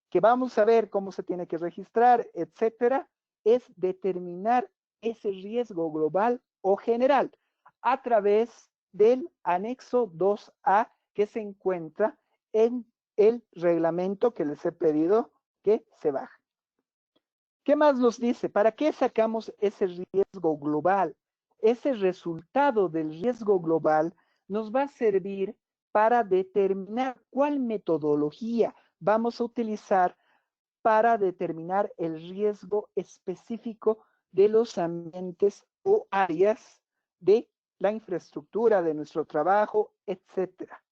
que vamos a ver cómo se tiene que registrar, etcétera, es determinar ese riesgo global o general a través del anexo 2A que se encuentra en el reglamento que les he pedido que se baje. ¿Qué más nos dice? ¿Para qué sacamos ese riesgo global? Ese resultado del riesgo global nos va a servir para determinar cuál metodología vamos a utilizar para determinar el riesgo específico de los ambientes o áreas de la infraestructura, de nuestro trabajo, etcétera.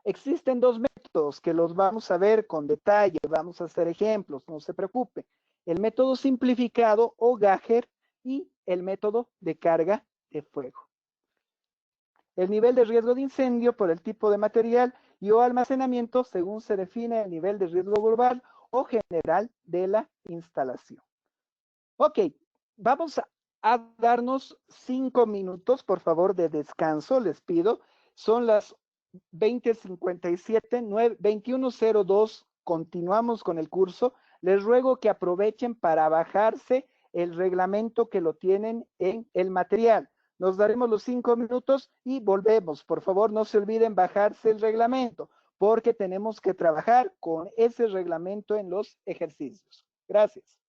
Existen dos métodos que los vamos a ver con detalle, vamos a hacer ejemplos, no se preocupe. El método simplificado o Geiger y el método de carga de fuego. El nivel de riesgo de incendio por el tipo de material y o almacenamiento según se define el nivel de riesgo global o general de la instalación. Ok, vamos a darnos 5 minutos, por favor, de descanso, les pido. Son las 20:57, 21:02, continuamos con el curso. Les ruego que aprovechen para bajarse el reglamento que lo tienen en el material. Nos daremos los 5 minutos y volvemos. Por favor, no se olviden bajarse el reglamento, porque tenemos que trabajar con ese reglamento en los ejercicios. Gracias.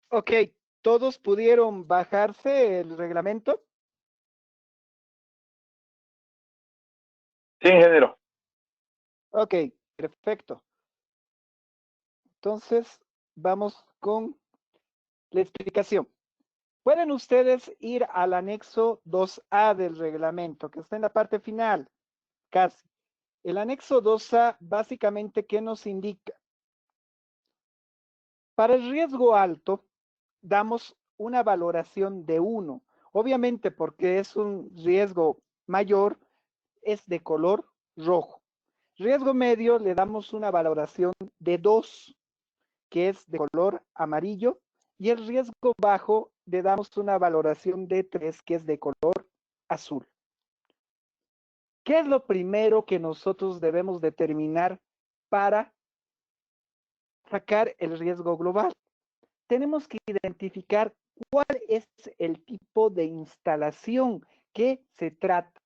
Ok, ¿todos pudieron bajarse el reglamento? Sí, ingeniero. Ok, perfecto. Entonces, vamos con la explicación. Pueden ustedes ir al anexo 2A del reglamento, que está en la parte final, casi. El anexo 2A, básicamente, ¿qué nos indica? Para el riesgo alto, damos una valoración de 1. Obviamente, porque es un riesgo mayor, es de color rojo. Riesgo medio, le damos una valoración de 2, que es de color amarillo, y el riesgo bajo le damos una valoración de 3, que es de color azul. ¿Qué es lo primero que nosotros debemos determinar para sacar el riesgo global? Tenemos que identificar cuál es el tipo de instalación que se trata.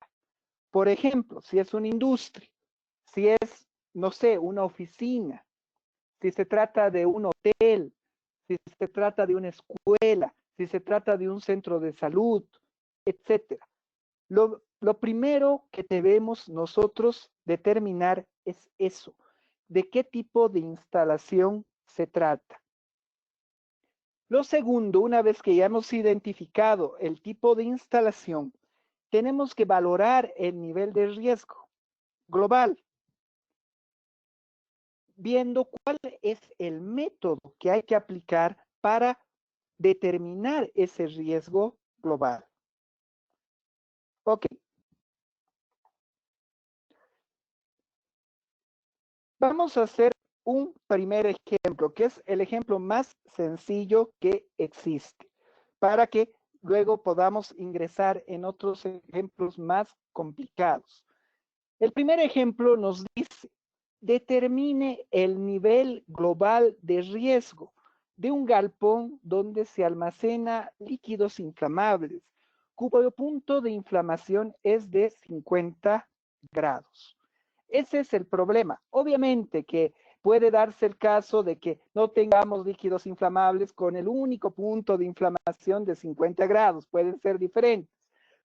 Por ejemplo, si es una industria, si es, no sé, una oficina, si se trata de un hotel, si se trata de una escuela, si se trata de un centro de salud, etcétera. Lo primero que debemos nosotros determinar es eso, de qué tipo de instalación se trata. Lo segundo, una vez que ya hemos identificado el tipo de instalación, tenemos que valorar el nivel de riesgo global, viendo cuál es el método que hay que aplicar para determinar ese riesgo global. Ok. Vamos a hacer un primer ejemplo, que es el ejemplo más sencillo que existe, para que luego podamos ingresar en otros ejemplos más complicados. El primer ejemplo nos dice, determine el nivel global de riesgo de un galpón donde se almacena líquidos inflamables, cuyo punto de inflamación es de 50 grados. Ese es el problema. Obviamente que puede darse el caso de que no tengamos líquidos inflamables con el único punto de inflamación de 50 grados, pueden ser diferentes,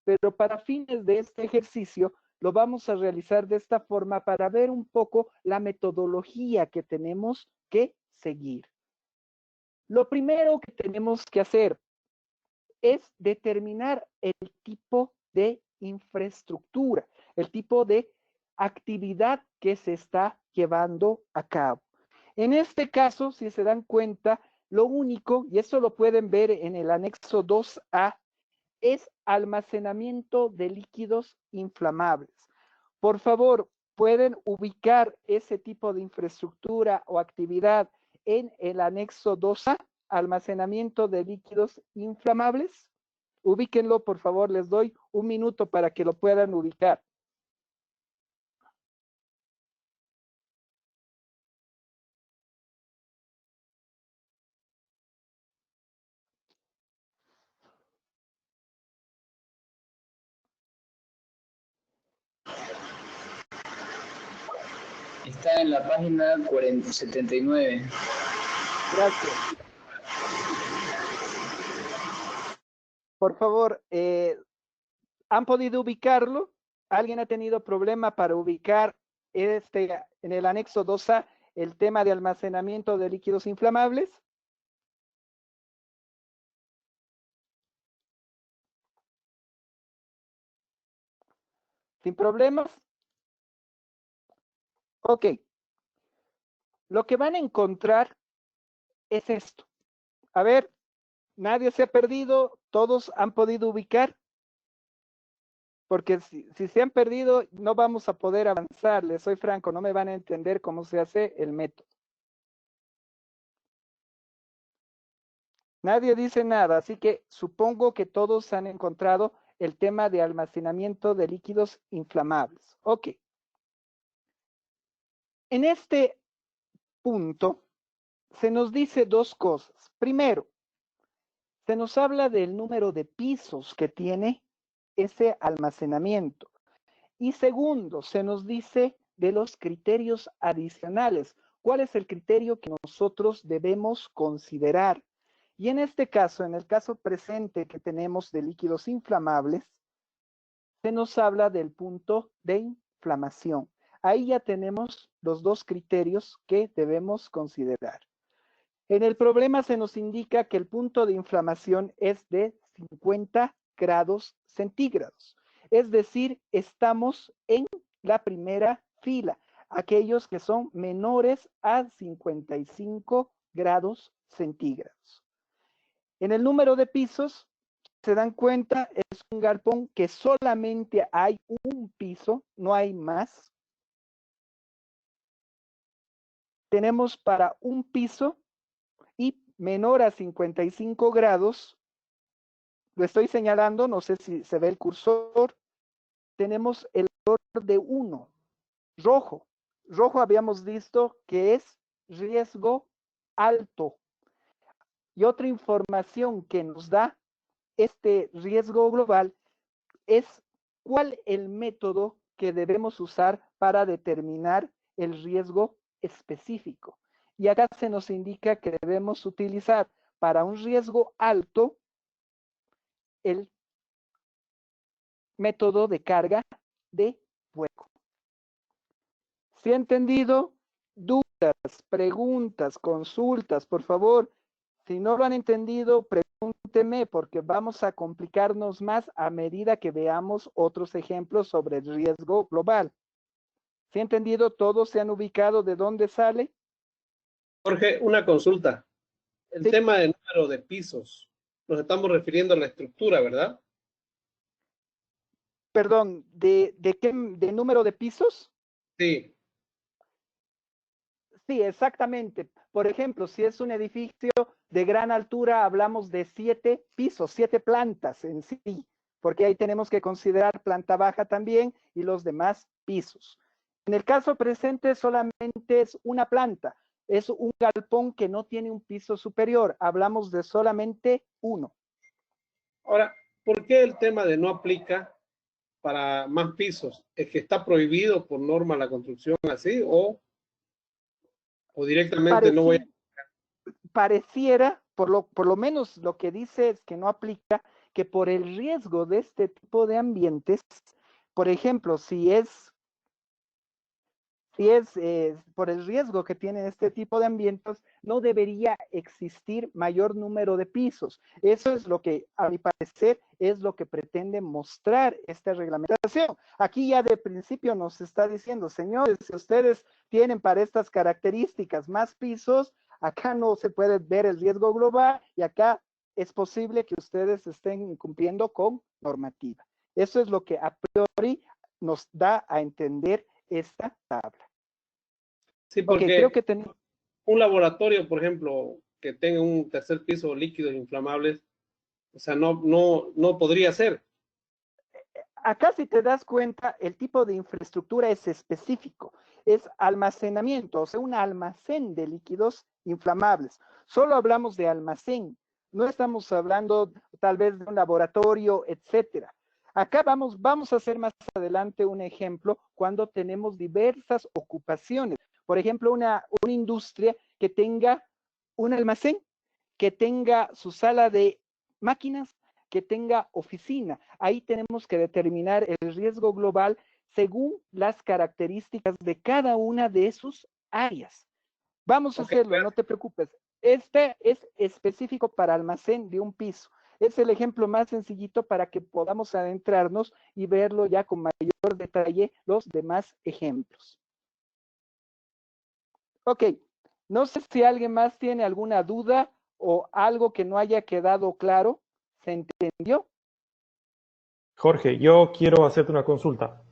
pero para fines de este ejercicio lo vamos a realizar de esta forma para ver un poco la metodología que tenemos que seguir. Lo primero que tenemos que hacer es determinar el tipo de infraestructura, el tipo de actividad que se está llevando a cabo. En este caso, si se dan cuenta, lo único, y eso lo pueden ver en el anexo 2A, es almacenamiento de líquidos inflamables. Por favor, ¿pueden ubicar ese tipo de infraestructura o actividad en el anexo 2A, almacenamiento de líquidos inflamables? Ubíquenlo, por favor, les doy un minuto para que lo puedan ubicar. Está en la página 79. Gracias. Por favor, ¿han podido ubicarlo? ¿Alguien ha tenido problema para ubicar en el anexo 2A el tema de almacenamiento de líquidos inflamables? ¿Sin problemas? Ok. Lo que van a encontrar es esto. A ver, nadie se ha perdido, todos han podido ubicar, porque si se han perdido no vamos a poder avanzar, les soy franco, no me van a entender cómo se hace el método. Nadie dice nada, así que supongo que todos han encontrado el tema de almacenamiento de líquidos inflamables. Ok. En este punto se nos dice dos cosas. Primero, se nos habla del número de pisos que tiene ese almacenamiento. Y segundo, se nos dice de los criterios adicionales. ¿Cuál es el criterio que nosotros debemos considerar? Y en este caso, en el caso presente que tenemos de líquidos inflamables, se nos habla del punto de inflamación. Ahí ya tenemos los dos criterios que debemos considerar. En el problema se nos indica que el punto de inflamación es de 50 grados centígrados. Es decir, estamos en la primera fila, aquellos que son menores a 55 grados centígrados. En el número de pisos, se dan cuenta, es un galpón que solamente hay un piso, no hay más. Tenemos para un piso y menor a 55 grados, lo estoy señalando, no sé si se ve el cursor, tenemos el color de 1, rojo. Rojo habíamos visto que es riesgo alto. Y otra información que nos da este riesgo global es cuál el método que debemos usar para determinar el riesgo específico. Y acá se nos indica que debemos utilizar para un riesgo alto el método de carga de fuego. ¿Sí ha entendido? Dudas, preguntas, consultas, por favor. Si no lo han entendido, pregúnteme porque vamos a complicarnos más a medida que veamos otros ejemplos sobre el riesgo global. ¿Sí ha entendido? ¿Todos se han ubicado de dónde sale? Jorge, una consulta. El tema del número de pisos, nos estamos refiriendo a la estructura, ¿verdad? Perdón, ¿de número de pisos? Sí. Sí, exactamente. Por ejemplo, si es un edificio de gran altura, hablamos de 7 pisos, 7 plantas en sí, porque ahí tenemos que considerar planta baja también y los demás pisos. En el caso presente solamente es una planta, es un galpón que no tiene un piso superior, hablamos de solamente uno. Ahora, ¿por qué el tema de no aplica para más pisos? ¿Es que está prohibido por norma la construcción así o directamente no voy a... Pareciera, por lo menos lo que dice es que no aplica, que por el riesgo de este tipo de ambientes, por ejemplo, si es por el riesgo que tienen este tipo de ambientes, no debería existir mayor número de pisos. Eso es lo que, a mi parecer, es lo que pretende mostrar esta reglamentación. Aquí ya de principio nos está diciendo, señores, si ustedes tienen para estas características más pisos, acá no se puede ver el riesgo global y acá es posible que ustedes estén incumpliendo con normativa. Eso es lo que a priori nos da a entender esta tabla. Sí, porque creo que un laboratorio, por ejemplo, que tenga un tercer piso líquidos inflamables, o sea, no podría ser. Acá si te das cuenta, el tipo de infraestructura es específico, es almacenamiento, o sea, un almacén de líquidos inflamables. Solo hablamos de almacén, no estamos hablando tal vez de un laboratorio, etcétera. Acá vamos a hacer más adelante un ejemplo cuando tenemos diversas ocupaciones. Por ejemplo, una industria que tenga un almacén, que tenga su sala de máquinas, que tenga oficina. Ahí tenemos que determinar el riesgo global según las características de cada una de sus áreas. Vamos a hacerlo, no te preocupes. Este es específico para almacén de un piso. Es el ejemplo más sencillito para que podamos adentrarnos y verlo ya con mayor detalle los demás ejemplos. Ok, no sé si alguien más tiene alguna duda o algo que no haya quedado claro. ¿Se entendió? Jorge, yo quiero hacerte una consulta.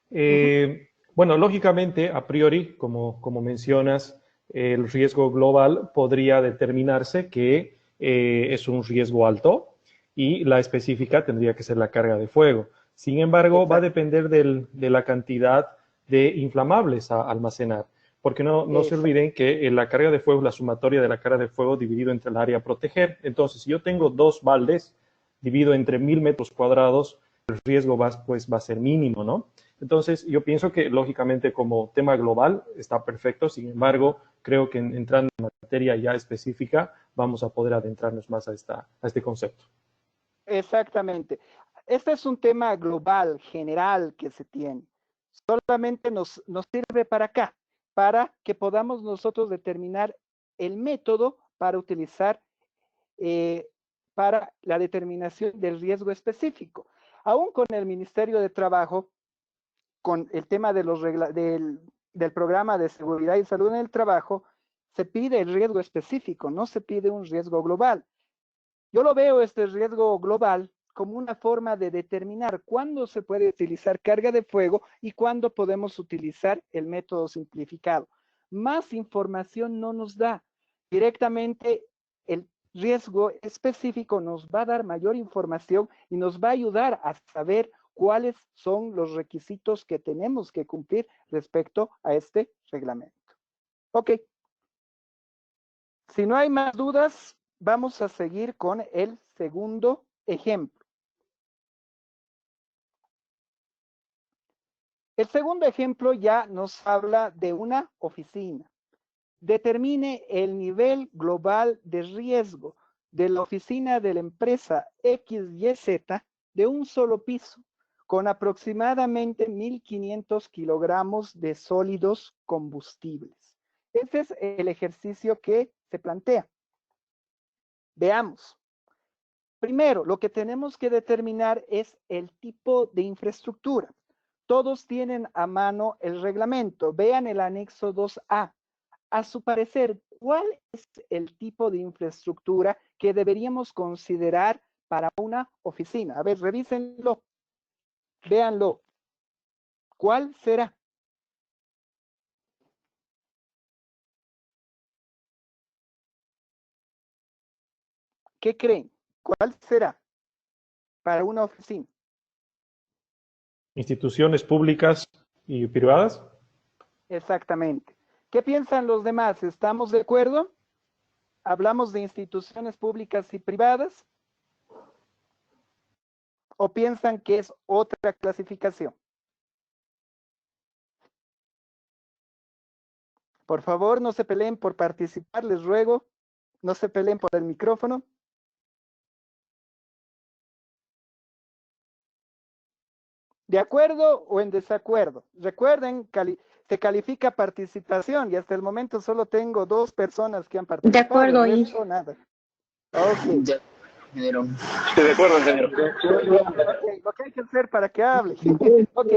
Bueno, lógicamente, a priori, como mencionas, el riesgo global podría determinarse que es un riesgo alto y la específica tendría que ser la carga de fuego. Sin embargo, va a depender de la cantidad de inflamables a almacenar. Porque no se olviden que la carga de fuego es la sumatoria de la carga de fuego dividido entre el área a proteger. Entonces, si yo tengo 2 baldes, dividido entre 1000 metros cuadrados, el riesgo va a ser mínimo, ¿no? Entonces, yo pienso que, lógicamente, como tema global, está perfecto. Sin embargo, creo que entrando en materia ya específica, vamos a poder adentrarnos más a este concepto. Exactamente. Este es un tema global, general que se tiene. Solamente nos sirve para acá, para que podamos nosotros determinar el método para utilizar para la determinación del riesgo específico. Aún con el Ministerio de Trabajo, con el tema de del programa de seguridad y salud en el trabajo, se pide el riesgo específico, no se pide un riesgo global. Yo lo veo este riesgo global como una forma de determinar cuándo se puede utilizar carga de fuego y cuándo podemos utilizar el método simplificado. Más información no nos da. Directamente el riesgo específico nos va a dar mayor información y nos va a ayudar a saber cuáles son los requisitos que tenemos que cumplir respecto a este reglamento. Ok. Si no hay más dudas, vamos a seguir con el segundo ejemplo. El segundo ejemplo ya nos habla de una oficina. Determine el nivel global de riesgo de la oficina de la empresa XYZ de un solo piso, con aproximadamente 1.500 kilogramos de sólidos combustibles. Ese es el ejercicio que se plantea. Veamos. Primero, lo que tenemos que determinar es el tipo de infraestructura. Todos tienen a mano el reglamento. Vean el anexo 2A. A su parecer, ¿cuál es el tipo de infraestructura que deberíamos considerar para una oficina? A ver, revísenlo. Véanlo. ¿Cuál será? ¿Qué creen? ¿Cuál será para una oficina? ¿Instituciones públicas y privadas? Exactamente. ¿Qué piensan los demás? ¿Estamos de acuerdo? ¿Hablamos de instituciones públicas y privadas? ¿O piensan que es otra clasificación? Por favor, no se peleen por participar, les ruego. No se peleen por el micrófono. ¿De acuerdo o en desacuerdo? Recuerden, se califica participación y hasta el momento solo tengo 2 personas que han participado. De acuerdo, el resto, nada. Ok. Estoy de acuerdo, ingeniero. Okay, lo que hay que hacer para que hable. Ok.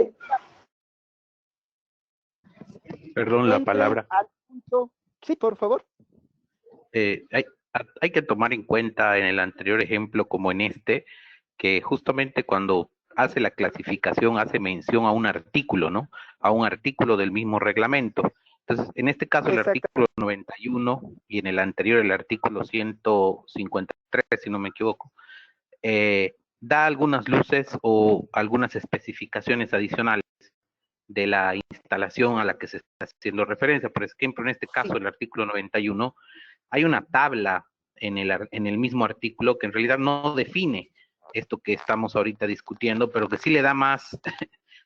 Perdón la palabra. Al punto. Sí, por favor. Hay que tomar en cuenta en el anterior ejemplo como en este, que justamente cuando hace la clasificación hace mención a un artículo, ¿no? A un artículo del mismo reglamento. Entonces, en este caso el artículo 91 y en el anterior el artículo 153, si no me equivoco, da algunas luces o algunas especificaciones adicionales de la instalación a la que se está haciendo referencia. Por ejemplo, en este caso, el artículo 91, hay una tabla en el mismo artículo que en realidad no define esto que estamos ahorita discutiendo, pero que sí le da más,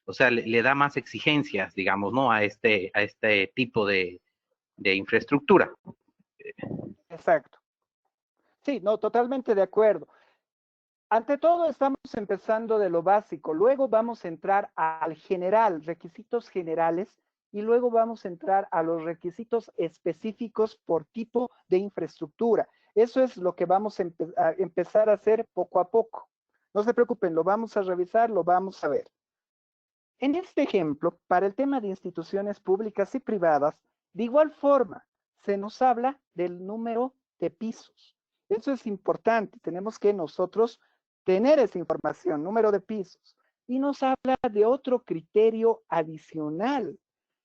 o sea, le da más exigencias, digamos, ¿no? A este tipo de infraestructura. Exacto. Sí, no, totalmente de acuerdo. Ante todo, estamos empezando de lo básico, luego vamos a entrar al general, requisitos generales, y luego vamos a entrar a los requisitos específicos por tipo de infraestructura. Eso es lo que vamos a empezar a hacer poco a poco. No se preocupen, lo vamos a revisar, lo vamos a ver. En este ejemplo, para el tema de instituciones públicas y privadas, de igual forma, se nos habla del número de pisos. Eso es importante, tenemos que nosotros tener esa información, número de pisos. Y nos habla de otro criterio adicional,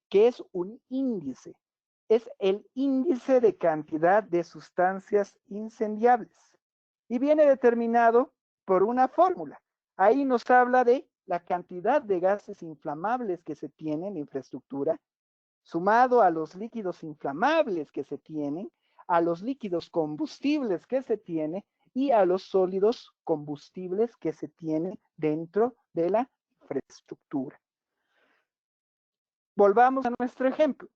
que es un índice. Es el índice de cantidad de sustancias incendiables. Y viene determinado por una fórmula. Ahí nos habla de la cantidad de gases inflamables que se tienen en infraestructura, sumado a los líquidos inflamables que se tienen, a los líquidos combustibles que se tienen y a los sólidos combustibles que se tienen dentro de la infraestructura. Volvamos a nuestro ejemplo.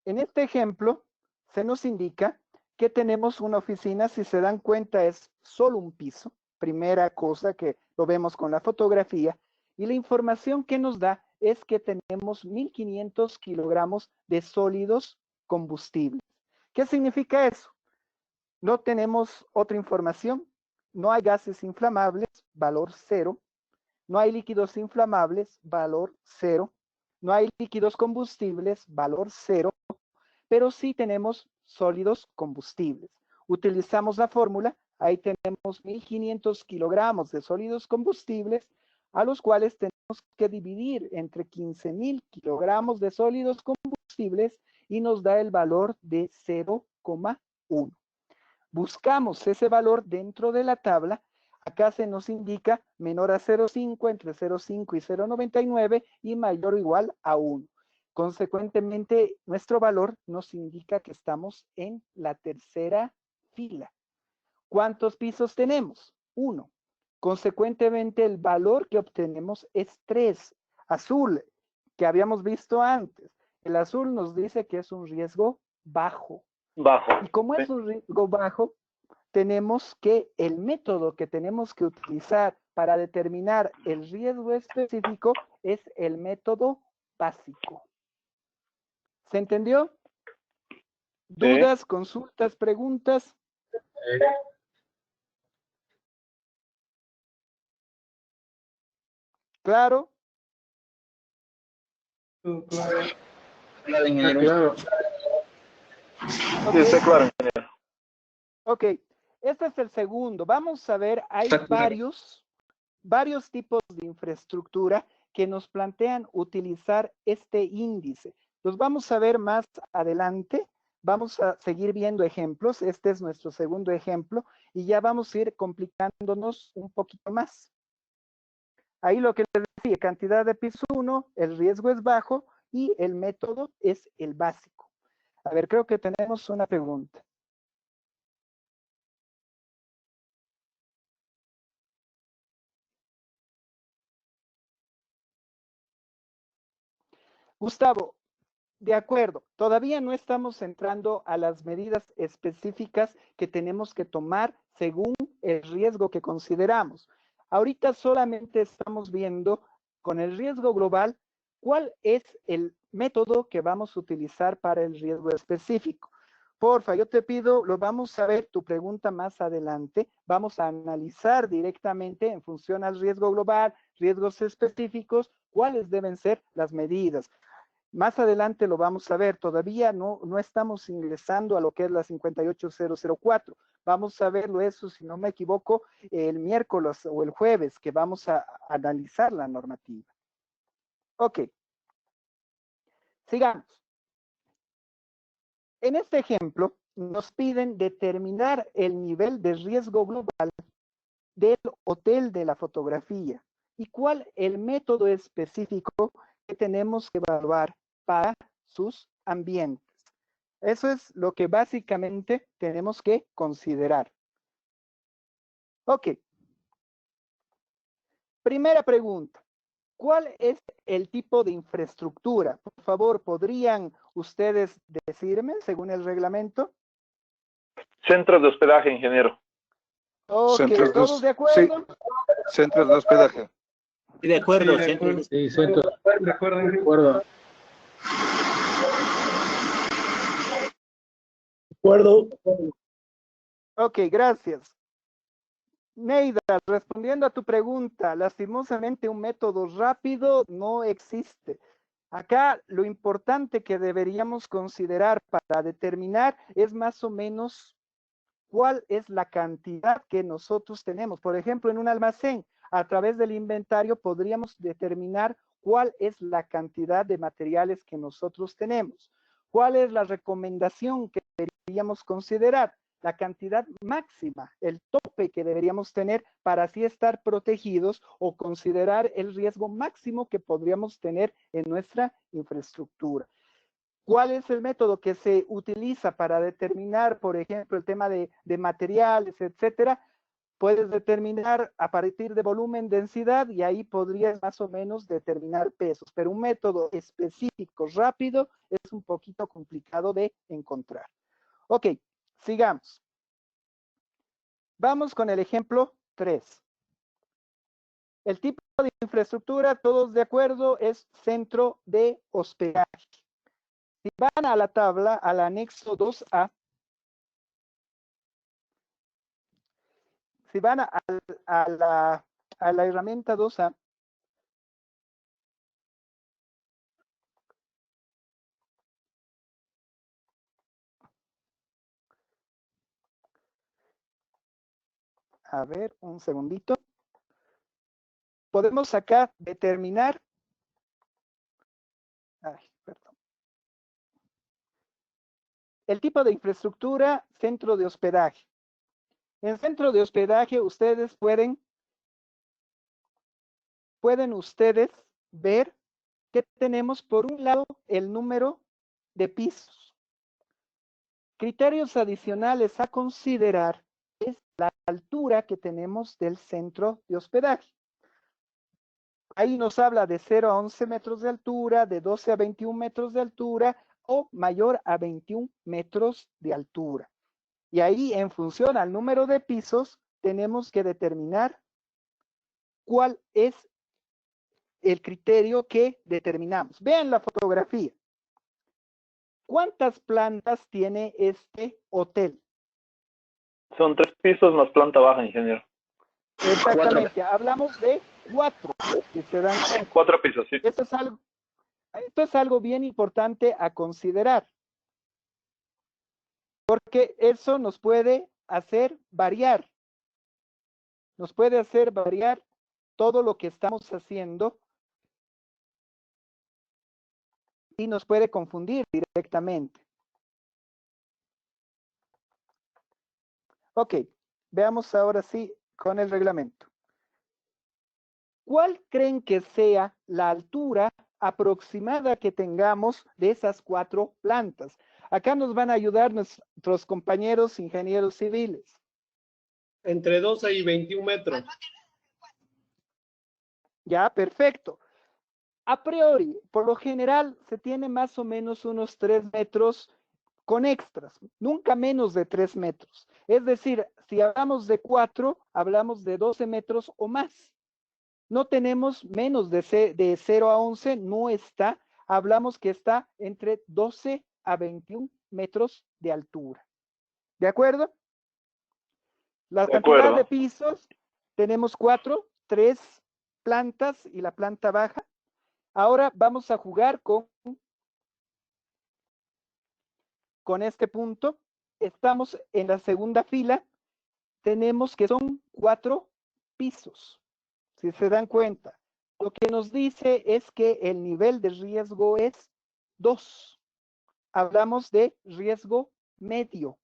En este ejemplo se nos indica que tenemos una oficina, si se dan cuenta, es solo un piso. Primera cosa que lo vemos con la fotografía. Y la información que nos da es que tenemos 1.500 kilogramos de sólidos combustibles. ¿Qué significa eso? No tenemos otra información. No hay gases inflamables, valor 0. No hay líquidos inflamables, valor 0. No hay líquidos combustibles, valor 0. Pero sí tenemos sólidos combustibles. Utilizamos la fórmula, ahí tenemos 1.500 kilogramos de sólidos combustibles, a los cuales tenemos que dividir entre 15.000 kilogramos de sólidos combustibles y nos da el valor de 0,1. Buscamos ese valor dentro de la tabla. Acá se nos indica menor a 0,5, entre 0,5 y 0,99 y mayor o igual a 1. Consecuentemente, nuestro valor nos indica que estamos en la tercera fila. ¿Cuántos pisos tenemos? 1. Consecuentemente, el valor que obtenemos es 3. Azul, que habíamos visto antes. El azul nos dice que es un riesgo bajo. Y como es un riesgo bajo, tenemos que el método que tenemos que utilizar para determinar el riesgo específico es el método básico. ¿Se entendió? ¿Dudas, consultas, preguntas? ¿Claro? Claro, ingeniero. Sí, está claro, ingeniero. Ok, este es el segundo. Vamos a ver, hay varios tipos de infraestructura que nos plantean utilizar este índice. Los vamos a ver más adelante. Vamos a seguir viendo ejemplos. Este es nuestro segundo ejemplo y ya vamos a ir complicándonos un poquito más. Ahí lo que les decía, cantidad de piso 1, el riesgo es bajo y el método es el básico. A ver, creo que tenemos una pregunta. Gustavo, de acuerdo, todavía no estamos entrando a las medidas específicas que tenemos que tomar según el riesgo que consideramos. Ahorita solamente estamos viendo con el riesgo global cuál es el método que vamos a utilizar para el riesgo específico. Porfa, yo te pido, lo vamos a ver tu pregunta más adelante, vamos a analizar directamente en función al riesgo global, riesgos específicos, cuáles deben ser las medidas. Más adelante lo vamos a ver, todavía no estamos ingresando a lo que es la 58004. Vamos a verlo eso, si no me equivoco, el miércoles o el jueves, que vamos a analizar la normativa. Ok. Sigamos. En este ejemplo, nos piden determinar el nivel de riesgo global del hotel de la fotografía y cuál el método específico que tenemos que evaluar para sus ambientes. Eso es lo que básicamente tenemos que considerar. Ok. Primera pregunta. ¿Cuál es el tipo de infraestructura? Por favor, ¿podrían ustedes decirme según el reglamento? Centros de hospedaje, ingeniero. Ok, ¿todos de acuerdo? Sí. Centros de hospedaje. Sí, de acuerdo. Sí, de acuerdo. Sí, De acuerdo. Ok, gracias. Neida, respondiendo a tu pregunta, lastimosamente un método rápido no existe. Acá lo importante que deberíamos considerar para determinar es más o menos cuál es la cantidad que nosotros tenemos. Por ejemplo, en un almacén, a través del inventario podríamos determinar cuál es la cantidad de materiales que nosotros tenemos. ¿Cuál es la recomendación que deberíamos considerar? La cantidad máxima, el tope que deberíamos tener para así estar protegidos o considerar el riesgo máximo que podríamos tener en nuestra infraestructura. ¿Cuál es el método que se utiliza para determinar, por ejemplo, el tema de materiales, etcétera? Puedes determinar a partir de volumen, densidad, y ahí podrías más o menos determinar pesos. Pero un método específico, rápido, es un poquito complicado de encontrar. Ok, sigamos. Vamos con el ejemplo 3. El tipo de infraestructura, todos de acuerdo, es centro de hospedaje. Si van a la tabla, al anexo 2A, si van a la herramienta 2A, a ver, un segundito. Podemos acá determinar. Ay, perdón. El tipo de infraestructura, centro de hospedaje. En centro de hospedaje ustedes pueden ustedes ver que tenemos por un lado el número de pisos. Criterios adicionales a considerar es la altura que tenemos del centro de hospedaje. Ahí nos habla de 0 a 11 metros de altura, de 12 a 21 metros de altura o mayor a 21 metros de altura. Y ahí, en función al número de pisos, tenemos que determinar cuál es el criterio que determinamos. Vean la fotografía. ¿Cuántas plantas tiene este hotel? Son 3 pisos más planta baja, ingeniero. Exactamente, hablamos de 4. Si se dan cuenta. 4 pisos, sí. Esto es algo bien importante a considerar. Porque eso nos puede hacer variar. Nos puede hacer variar todo lo que estamos haciendo y nos puede confundir directamente. Ok, veamos ahora sí con el reglamento. ¿Cuál creen que sea la altura aproximada que tengamos de esas 4 plantas? Acá nos van a ayudar nuestros compañeros ingenieros civiles. Entre 12 y 21 metros. Ya, perfecto. A priori, por lo general, se tiene más o menos unos 3 metros con extras, nunca menos de 3 metros. Es decir, si hablamos de 4, hablamos de 12 metros o más. No tenemos menos de 0 a 11, no está. Hablamos que está entre 12 a 21 metros de altura. ¿De acuerdo? La cantidad de pisos, tenemos 4, 3 plantas y la planta baja. Ahora vamos a jugar con este punto. Estamos en la segunda fila. Tenemos que son 4 pisos. Si se dan cuenta, lo que nos dice es que el nivel de riesgo es 2. Hablamos de riesgo medio.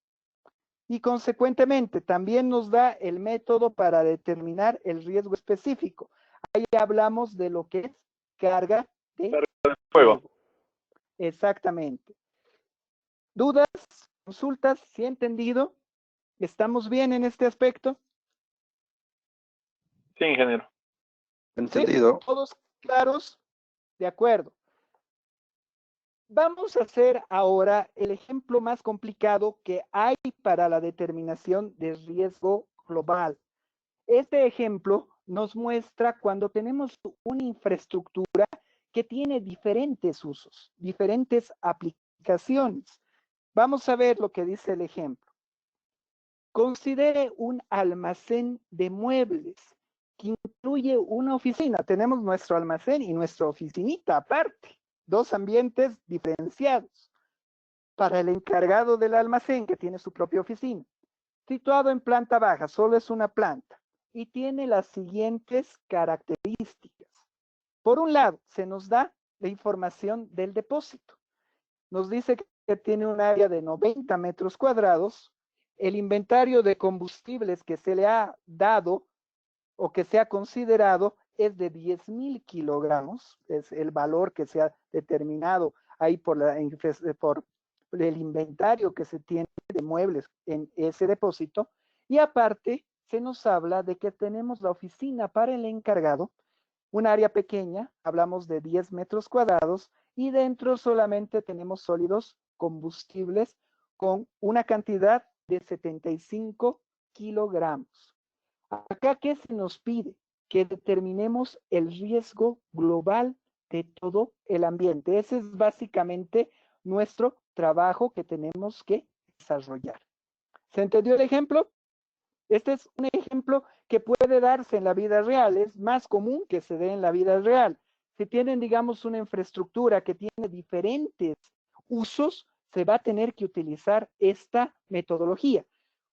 Y consecuentemente también nos da el método para determinar el riesgo específico. Ahí hablamos de lo que es carga de fuego. Exactamente. ¿Dudas? ¿Consultas? ¿Sí entendido? ¿Estamos bien en este aspecto? Sí, ingeniero. Entendido. ¿Sí? ¿Todos claros? De acuerdo. Vamos a hacer ahora el ejemplo más complicado que hay para la determinación de riesgo global. Este ejemplo nos muestra cuando tenemos una infraestructura que tiene diferentes usos, diferentes aplicaciones. Vamos a ver lo que dice el ejemplo. Considere un almacén de muebles que incluye una oficina. Tenemos nuestro almacén y nuestra oficinita aparte. 2 ambientes diferenciados. Para el encargado del almacén, que tiene su propia oficina, situado en planta baja, solo es una planta, y tiene las siguientes características. Por un lado, se nos da la información del depósito. Nos dice que tiene un área de 90 metros cuadrados, el inventario de combustibles que se le ha dado o que se ha considerado es de 10,000 kilogramos, es el valor que se ha determinado ahí por el inventario que se tiene de muebles en ese depósito. Y aparte, se nos habla de que tenemos la oficina para el encargado, un área pequeña, hablamos de 10 metros cuadrados, y dentro solamente tenemos sólidos combustibles con una cantidad de 75 kilogramos. Acá, ¿qué se nos pide? Que determinemos el riesgo global de todo el ambiente. Ese es básicamente nuestro trabajo que tenemos que desarrollar. ¿Se entendió el ejemplo? Este es un ejemplo que puede darse en la vida real, es más común que se dé en la vida real. Si tienen, digamos, una infraestructura que tiene diferentes usos, se va a tener que utilizar esta metodología.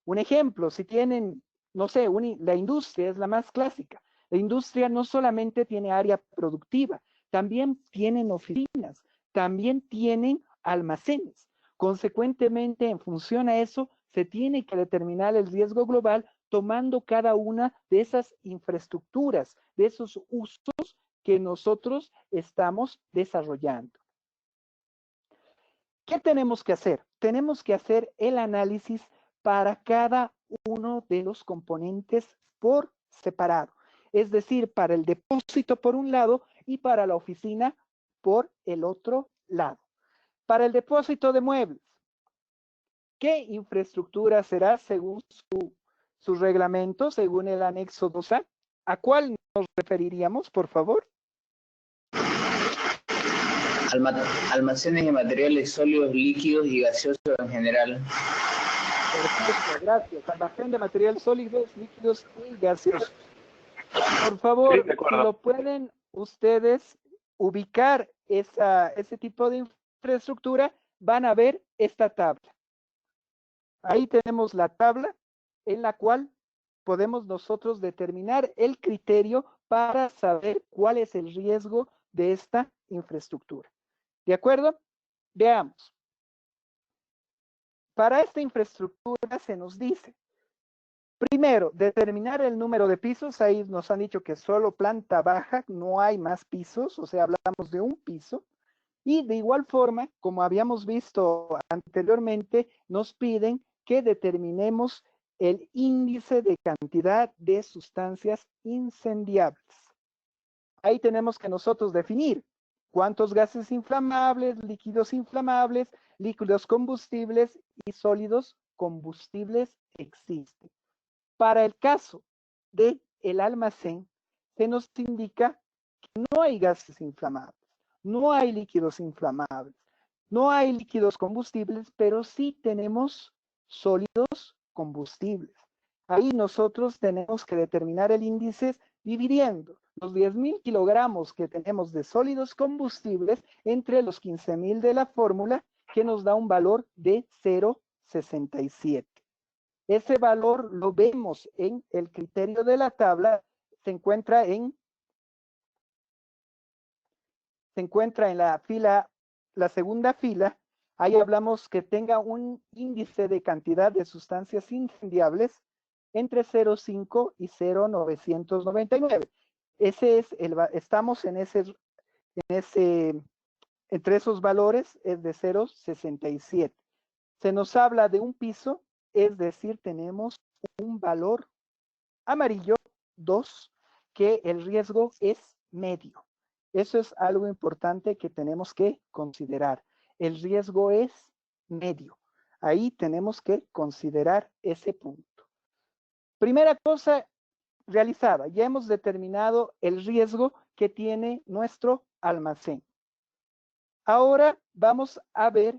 Un ejemplo, si tienen, no sé, la industria es la más clásica. La industria no solamente tiene área productiva, también tienen oficinas, también tienen almacenes. Consecuentemente, en función a eso, se tiene que determinar el riesgo global tomando cada una de esas infraestructuras, de esos usos que nosotros estamos desarrollando. ¿Qué tenemos que hacer? Tenemos que hacer el análisis para cada uno de los componentes por separado. Es decir, para el depósito por un lado y para la oficina por el otro lado. Para el depósito de muebles, ¿qué infraestructura será según su reglamento, según el anexo 2A? ¿A cuál nos referiríamos, por favor? Almacenes de materiales sólidos, líquidos y gaseosos en general. Perfecto, gracias. Almacén de materiales sólidos, líquidos y gaseosos. Por favor, Sí, si lo pueden ustedes ubicar ese tipo de infraestructura, van a ver esta tabla. Ahí tenemos la tabla en la cual podemos nosotros determinar el criterio para saber cuál es el riesgo de esta infraestructura. ¿De acuerdo? Veamos. Para esta infraestructura se nos dice, primero, determinar el número de pisos. Ahí nos han dicho que solo planta baja, no hay más pisos, o sea, hablamos de un piso. Y de igual forma, como habíamos visto anteriormente, nos piden que determinemos el índice de cantidad de sustancias incendiables. Ahí tenemos que nosotros definir cuántos gases inflamables, líquidos combustibles y sólidos combustibles existen. Para el caso del almacén, se nos indica que no hay gases inflamables, no hay líquidos inflamables, no hay líquidos combustibles, pero sí tenemos sólidos combustibles. Ahí nosotros tenemos que determinar el índice dividiendo los 10.000 kilogramos que tenemos de sólidos combustibles entre los 15.000 de la fórmula, que nos da un valor de 0,67. Ese valor lo vemos en el criterio de la tabla, se encuentra en la fila, la segunda fila. Ahí hablamos que tenga un índice de cantidad de sustancias incendiables entre 0,5 y 0,999. Estamos entre esos valores es de 0,67. Se nos habla de un piso, es decir, tenemos un valor amarillo 2, que el riesgo es medio. Eso es algo importante que tenemos que considerar. El riesgo es medio. Ahí tenemos que considerar ese punto. Primera cosa realizada, ya hemos determinado el riesgo que tiene nuestro almacén. Ahora vamos a ver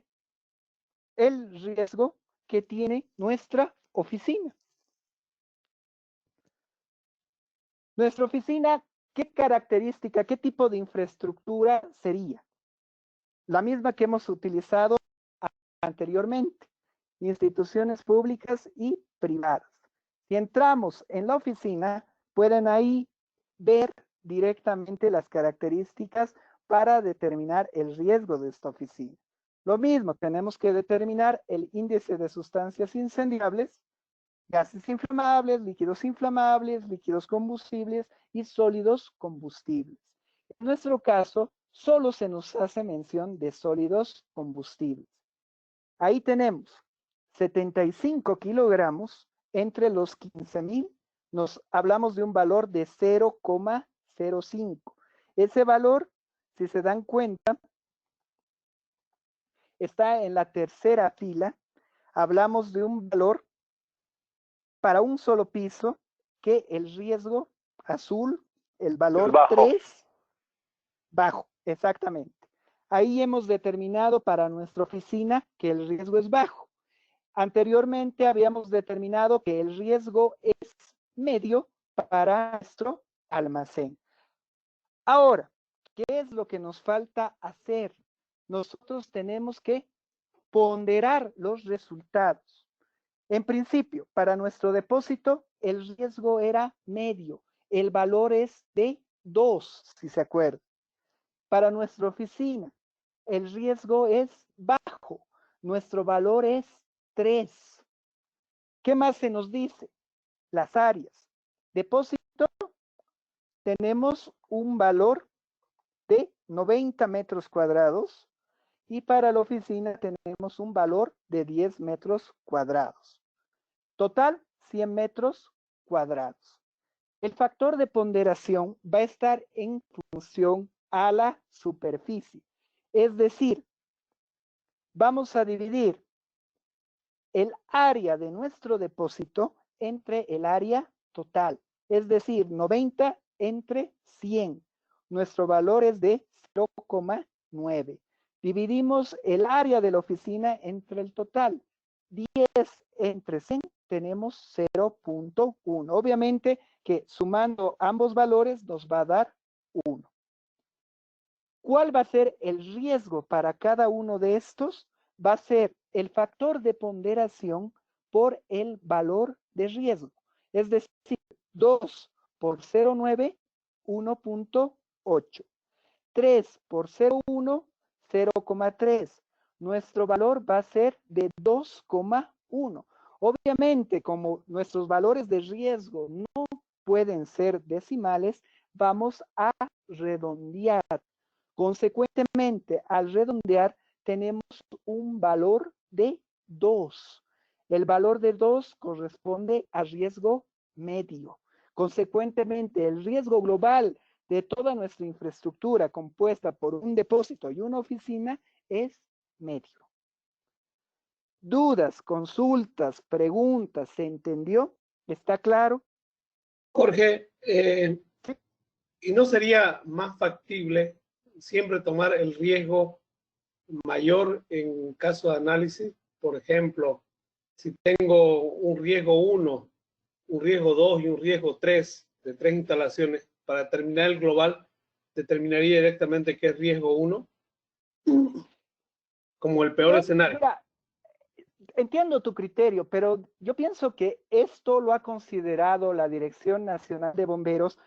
el riesgo que tiene nuestra oficina. Nuestra oficina, ¿qué característica, qué tipo de infraestructura sería? La misma que hemos utilizado anteriormente, instituciones públicas y privadas. Si entramos en la oficina, pueden ahí ver directamente las características para determinar el riesgo de esta oficina. Lo mismo, tenemos que determinar el índice de sustancias incendiables, gases inflamables, líquidos combustibles y sólidos combustibles. En nuestro caso, solo se nos hace mención de sólidos combustibles. Ahí tenemos 75 kilogramos entre los 15.000. Nos hablamos de un valor de 0,05. Ese valor, si se dan cuenta, está en la tercera fila. hablamos de un valor para un solo piso que el riesgo azul, el valor 3, bajo, exactamente. Ahí hemos determinado para nuestra oficina que el riesgo es bajo. Anteriormente habíamos determinado que el riesgo es medio para nuestro almacén. Ahora, ¿qué es lo que nos falta hacer? Nosotros tenemos que ponderar los resultados. En principio, para nuestro depósito, el riesgo era medio. El valor es de 2, si se acuerdan. Para nuestra oficina, el riesgo es bajo. Nuestro valor es 3. ¿Qué más se nos dice? Las áreas. Depósito, tenemos un valor de 90 metros cuadrados y para la oficina tenemos un valor de 10 metros cuadrados. Total, 100 metros cuadrados. El factor de ponderación va a estar en función a la superficie. Es decir, vamos a dividir el área de nuestro depósito entre el área total. Es decir, 90 entre 100. Nuestro valor es de 0,9. Dividimos el área de la oficina entre el total. 10 entre 100 tenemos 0,1. Obviamente que sumando ambos valores nos va a dar 1. ¿Cuál va a ser el riesgo para cada uno de estos? Va a ser el factor de ponderación por el valor de riesgo. Es decir, 2 por 0,9, 1,8. 3 por 0,1, 0,3. Nuestro valor va a ser de 2,1. Obviamente, como nuestros valores de riesgo no pueden ser decimales, vamos a redondear. Consecuentemente, al redondear, tenemos un valor de 2. El valor de 2 corresponde a riesgo medio. Consecuentemente, el riesgo global de toda nuestra infraestructura compuesta por un depósito y una oficina es medio. ¿Dudas, consultas, preguntas? ¿Se entendió? ¿Está claro? Jorge, ¿y no sería más factible siempre tomar el riesgo mayor en caso de análisis? Por ejemplo, si tengo un riesgo 1, un riesgo 2 y un riesgo 3 de 3 instalaciones, para determinar el global, determinaría directamente qué es riesgo 1 como el peor escenario. Mira, entiendo tu criterio, pero yo pienso que esto lo ha considerado la Dirección Nacional de Bomberos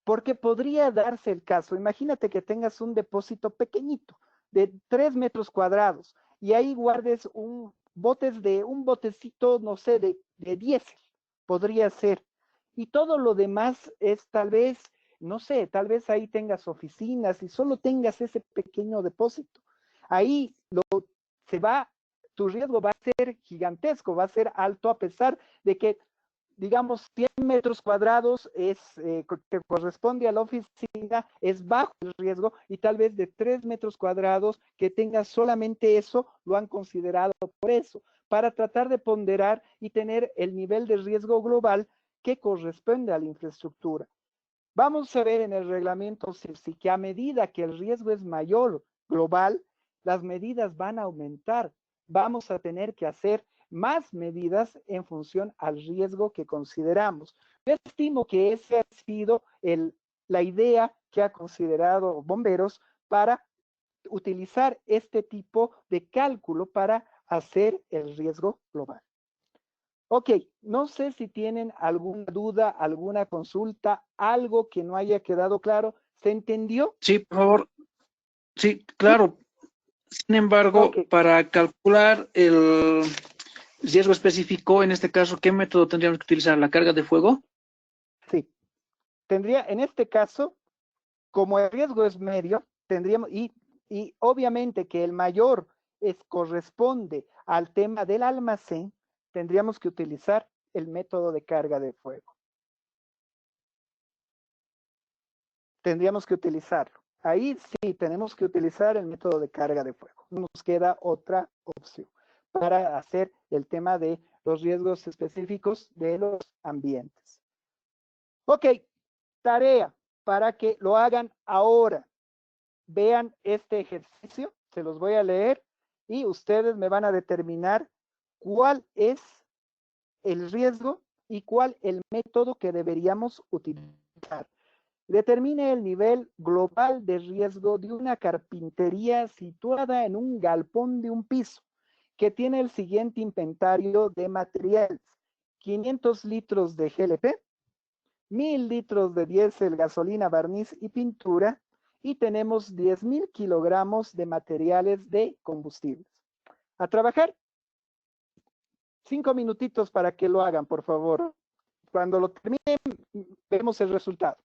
porque podría darse el caso. Imagínate que tengas un depósito pequeñito de 3 metros cuadrados y ahí guardes un botecito, no sé, de diésel, podría ser. Y todo lo demás es tal vez, no sé, tal vez ahí tengas oficinas y solo tengas ese pequeño depósito. Ahí tu riesgo va a ser gigantesco, va a ser alto a pesar de que, digamos, 100 metros cuadrados que corresponde a la oficina, es bajo el riesgo y tal vez de 3 metros cuadrados que tengas solamente eso, lo han considerado por eso, para tratar de ponderar y tener el nivel de riesgo global que corresponde a la infraestructura. Vamos a ver en el reglamento CIRSI que a medida que el riesgo es mayor global, las medidas van a aumentar. Vamos a tener que hacer más medidas en función al riesgo que consideramos. Yo estimo que esa ha sido la idea que ha considerado Bomberos para utilizar este tipo de cálculo para hacer el riesgo global. Ok, no sé si tienen alguna duda, alguna consulta, algo que no haya quedado claro. ¿Se entendió? Sí, por favor. Sí, claro. Sin embargo, para calcular el riesgo específico, en este caso, ¿qué método tendríamos que utilizar? ¿La carga de fuego? Sí. En este caso, como el riesgo es medio, tendríamos, y obviamente que el mayor corresponde al tema del almacén, tendríamos que utilizar el método de carga de fuego. Tendríamos que utilizarlo. Ahí sí tenemos que utilizar el método de carga de fuego. No nos queda otra opción. para hacer el tema de los riesgos específicos de los ambientes. Ok, tarea para que lo hagan ahora. Vean este ejercicio, se los voy a leer y ustedes me van a determinar cuál es el riesgo y cuál el método que deberíamos utilizar. Determine el nivel global de riesgo de una carpintería situada en un galpón de un piso que tiene el siguiente inventario de materiales: 500 litros de GLP, 1000 litros de diésel, gasolina, barniz y pintura, y tenemos 10,000 kilogramos de materiales de combustibles. A trabajar. 5 minutitos para que lo hagan, por favor. Cuando lo terminen, vemos el resultado.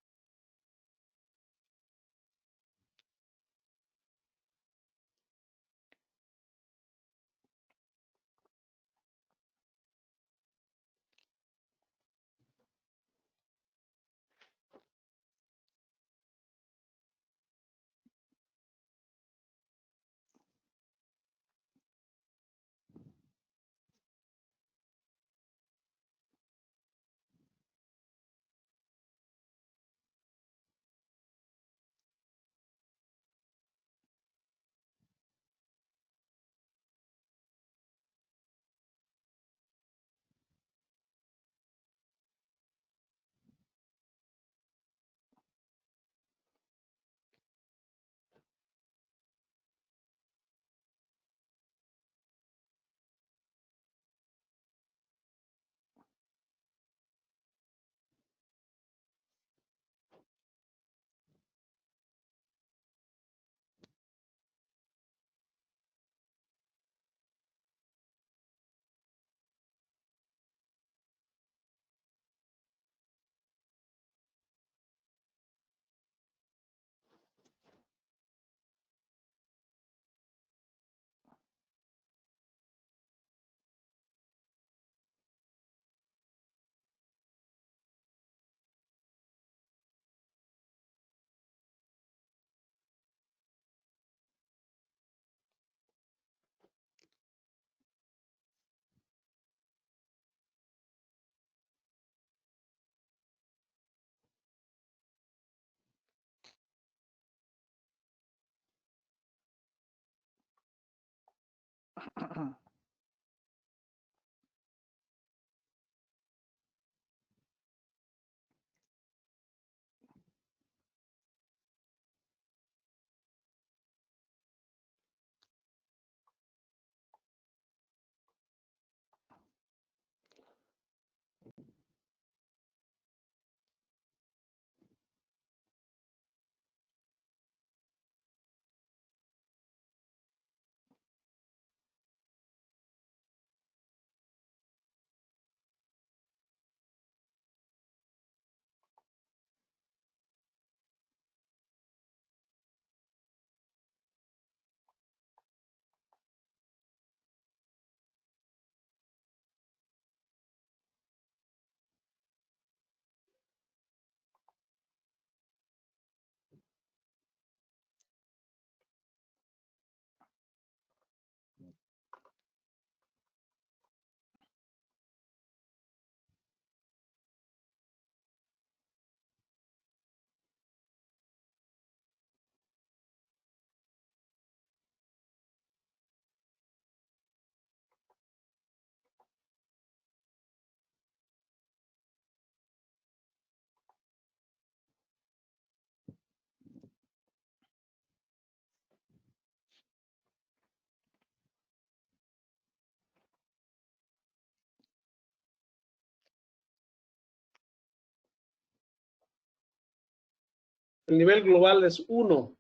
El nivel global es 1.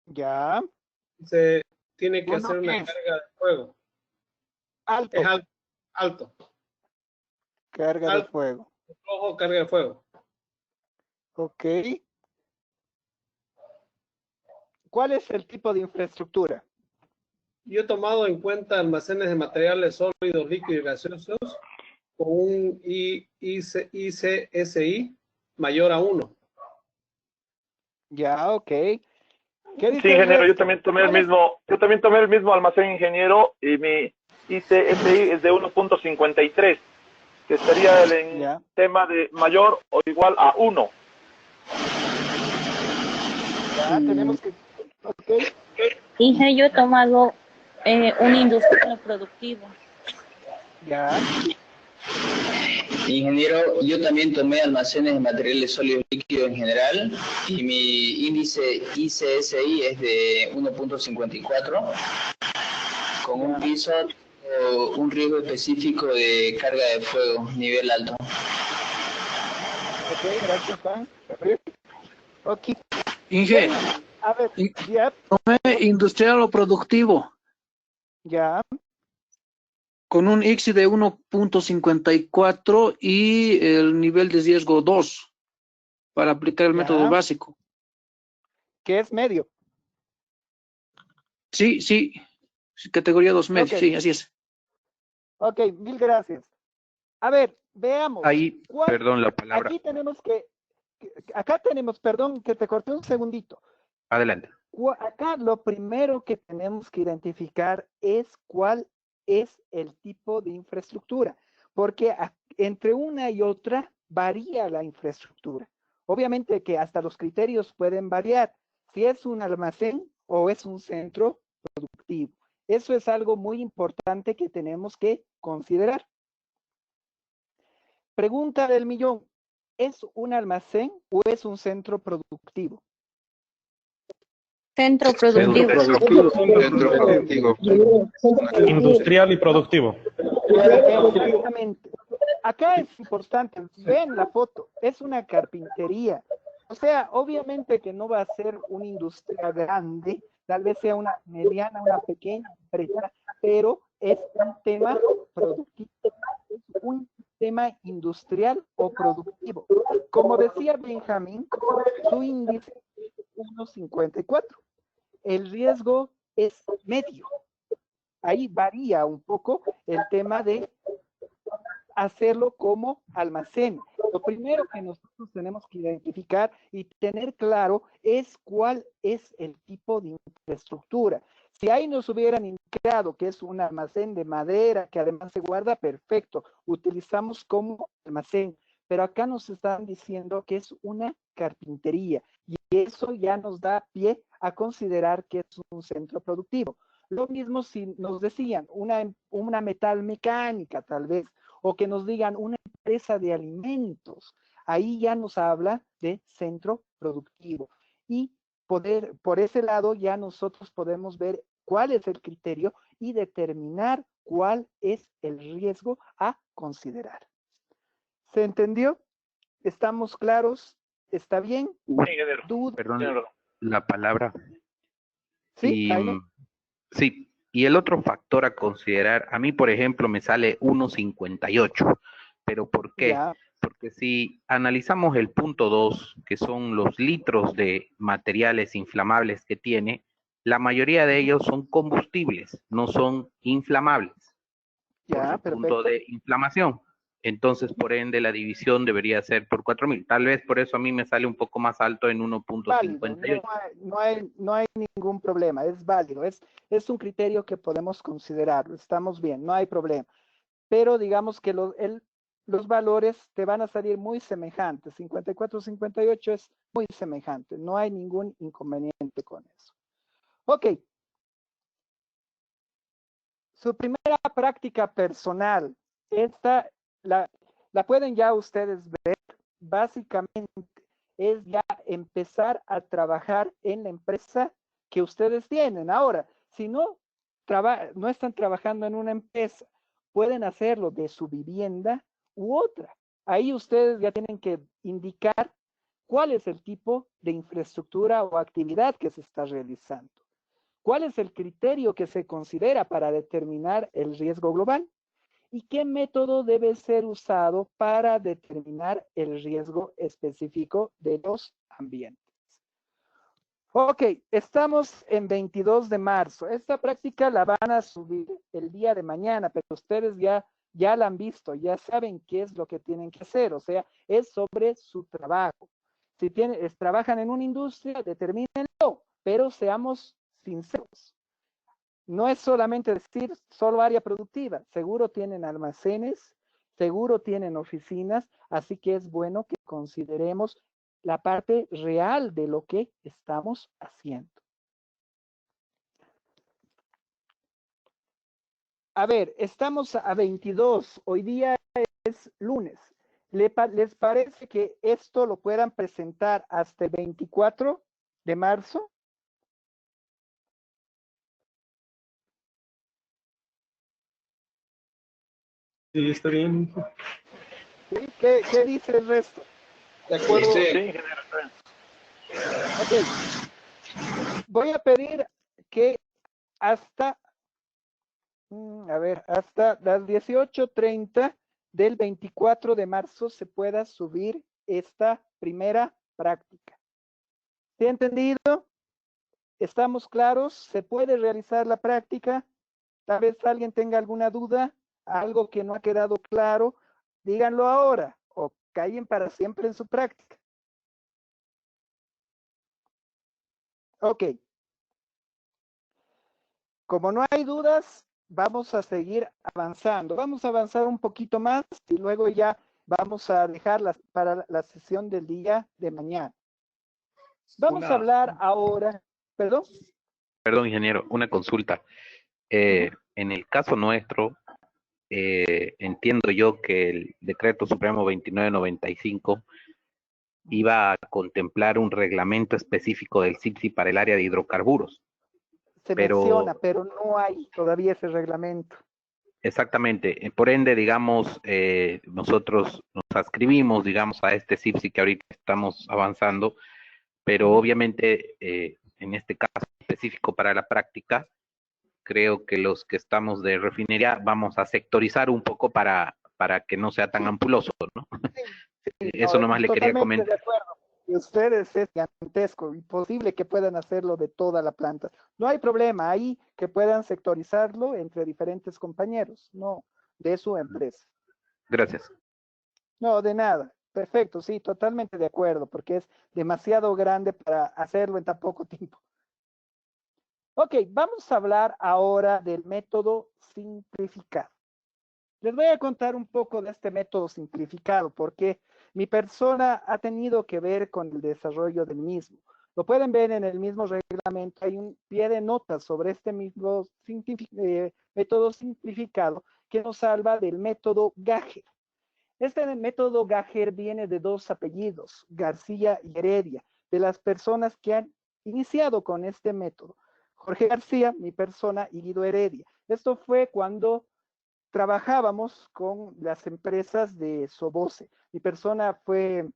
Ya. Se tiene que hacer una carga de fuego. Alto. Es alto. Carga de fuego. Ojo, carga de fuego. Ok. ¿Cuál es el tipo de infraestructura? Yo he tomado en cuenta almacenes de materiales sólidos, líquidos y gaseosos con un ICSI mayor a 1. Ya, ok. ¿Qué dice Sí, el ingeniero, yo resto? también tomé el mismo almacén, ingeniero, y mi ICSI es de 1.53, que estaría en Ya. tema de mayor o igual a 1. Ya, tenemos que... Ok. Dije, yo he tomado un industrial productivo. Ya. Ingeniero, yo también tomé almacenes de materiales sólidos líquidos en general y mi índice ICSI es de 1.54 con un piso o un riesgo específico de carga de fuego, nivel alto. Ok, gracias, Juan. Ok. Inge, A ver, ya. tomé industrial o productivo. Ya. Con un ICSI de 1.54 y el nivel de riesgo 2 para aplicar el método básico. ¿Qué es medio? Sí, sí. Categoría 2 medio, Ok. sí, así es. Ok, mil gracias. A ver, veamos. Ahí, perdón la palabra. Aquí tenemos acá tenemos, perdón, que te corté un segundito. Adelante. Acá lo primero que tenemos que identificar es cuál es el tipo de infraestructura, porque entre una y otra varía la infraestructura. Obviamente que hasta los criterios pueden variar, si es un almacén o es un centro productivo. Eso es algo muy importante que tenemos que considerar. Pregunta del millón, ¿es un almacén o es un centro productivo? Centro productivo. Industrial y productivo. Exactamente. Acá es importante, ven la foto, es una carpintería. O sea, obviamente que no va a ser una industria grande, tal vez sea una mediana, una pequeña empresa, pero es un tema productivo, es un tema industrial o productivo. Como decía Benjamín, su índice es 1.54. El riesgo es medio. Ahí varía un poco el tema de hacerlo como almacén. Lo primero que nosotros tenemos que identificar y tener claro es cuál es el tipo de infraestructura. Si ahí nos hubieran indicado que es un almacén de madera que además se guarda, perfecto, utilizamos como almacén. Pero acá nos están diciendo que es una carpintería y eso ya nos da pie a considerar que es un centro productivo. Lo mismo si nos decían una metal mecánica, tal vez, o que nos digan una empresa de alimentos. Ahí ya nos habla de centro productivo. Y por ese lado ya nosotros podemos ver cuál es el criterio y determinar cuál es el riesgo a considerar. ¿Se entendió? ¿Estamos claros? ¿Está bien? Perdón la palabra. Sí, sí, y el otro factor a considerar, a mí, por ejemplo, me sale 1.58, pero ¿por qué? Ya. Porque si analizamos el punto 2, que son los litros de materiales inflamables que tiene, la mayoría de ellos son combustibles, no son inflamables, por Ya, su punto perfecto. de inflamación. Entonces, por ende, la división debería ser por 4.000. Tal vez por eso a mí me sale un poco más alto en 1.58. No hay ningún problema, es válido, es un criterio que podemos considerar, estamos bien, no hay problema. Pero digamos que los valores te van a salir muy semejantes, 54, 58 es muy semejante, no hay ningún inconveniente con eso. Ok. Su primera práctica personal, esta la pueden ya ustedes ver, básicamente es ya empezar a trabajar en la empresa que ustedes tienen. Ahora, si no están trabajando en una empresa, pueden hacerlo de su vivienda u otra. Ahí ustedes ya tienen que indicar cuál es el tipo de infraestructura o actividad que se está realizando. ¿Cuál es el criterio que se considera para determinar el riesgo global? ¿Y qué método debe ser usado para determinar el riesgo específico de los ambientes? Ok, estamos en 22 de marzo. Esta práctica la van a subir el día de mañana, pero ustedes ya la han visto, ya saben qué es lo que tienen que hacer. O sea, es sobre su trabajo. Si trabajan en una industria, determínenlo, pero seamos sinceros. No es solamente decir solo área productiva, seguro tienen almacenes, seguro tienen oficinas, así que es bueno que consideremos la parte real de lo que estamos haciendo. A ver, estamos a 22, hoy día es lunes. ¿Les parece que esto lo puedan presentar hasta el 24 de marzo? Sí, está bien. ¿Sí? ¿Qué dice el resto? De acuerdo. Sí. Ok. Voy a pedir que hasta hasta las 18:30 del 24 de marzo se pueda subir esta primera práctica. ¿Se ha entendido? ¿Estamos claros? ¿Se puede realizar la práctica? Tal vez alguien tenga alguna duda, algo que no ha quedado claro, díganlo ahora o callen para siempre en su práctica. Ok. Como no hay dudas, vamos a seguir avanzando. Vamos a avanzar un poquito más y luego ya vamos a dejarlas para la sesión del día de mañana. Vamos a hablar ahora, perdón. Perdón, ingeniero, una consulta. En el caso nuestro, entiendo yo que el Decreto Supremo 2995 iba a contemplar un reglamento específico del CIPSI para el área de hidrocarburos. Se menciona, pero no hay todavía ese reglamento. Exactamente. Por ende, digamos, nosotros nos adscribimos, digamos, a este CIPSI que ahorita estamos avanzando, pero obviamente, en este caso específico para la práctica, creo que los que estamos de refinería vamos a sectorizar un poco para que no sea tan ampuloso, ¿no? Eso nomás le quería comentar. Totalmente de acuerdo. Y ustedes es gigantesco, imposible que puedan hacerlo de toda la planta. No hay problema ahí que puedan sectorizarlo entre diferentes compañeros, no de su empresa. Gracias. No, de nada. Perfecto, sí, totalmente de acuerdo, porque es demasiado grande para hacerlo en tan poco tiempo. Ok, vamos a hablar ahora del método simplificado. Les voy a contar un poco de este método simplificado, porque mi persona ha tenido que ver con el desarrollo del mismo. Lo pueden ver en el mismo reglamento, hay un pie de notas sobre este mismo método simplificado que nos habla del método Gajer. Este método Gajer viene de dos apellidos, García y Heredia, de las personas que han iniciado con este método. Jorge García, mi persona, y Guido Heredia. Esto fue cuando trabajábamos con las empresas de Soboce. Mi persona fue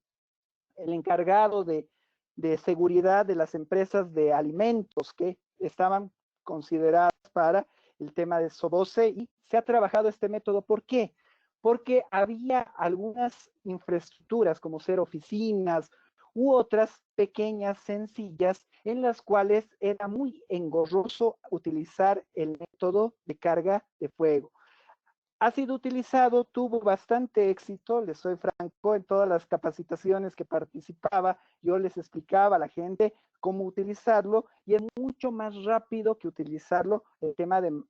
el encargado de seguridad de las empresas de alimentos que estaban consideradas para el tema de Soboce y se ha trabajado este método. ¿Por qué? Porque había algunas infraestructuras como ser oficinas u otras pequeñas, sencillas, en las cuales era muy engorroso utilizar el método de carga de fuego. Ha sido utilizado, tuvo bastante éxito, les soy franco, en todas las capacitaciones que participaba, yo les explicaba a la gente cómo utilizarlo y es mucho más rápido que utilizarlo el tema de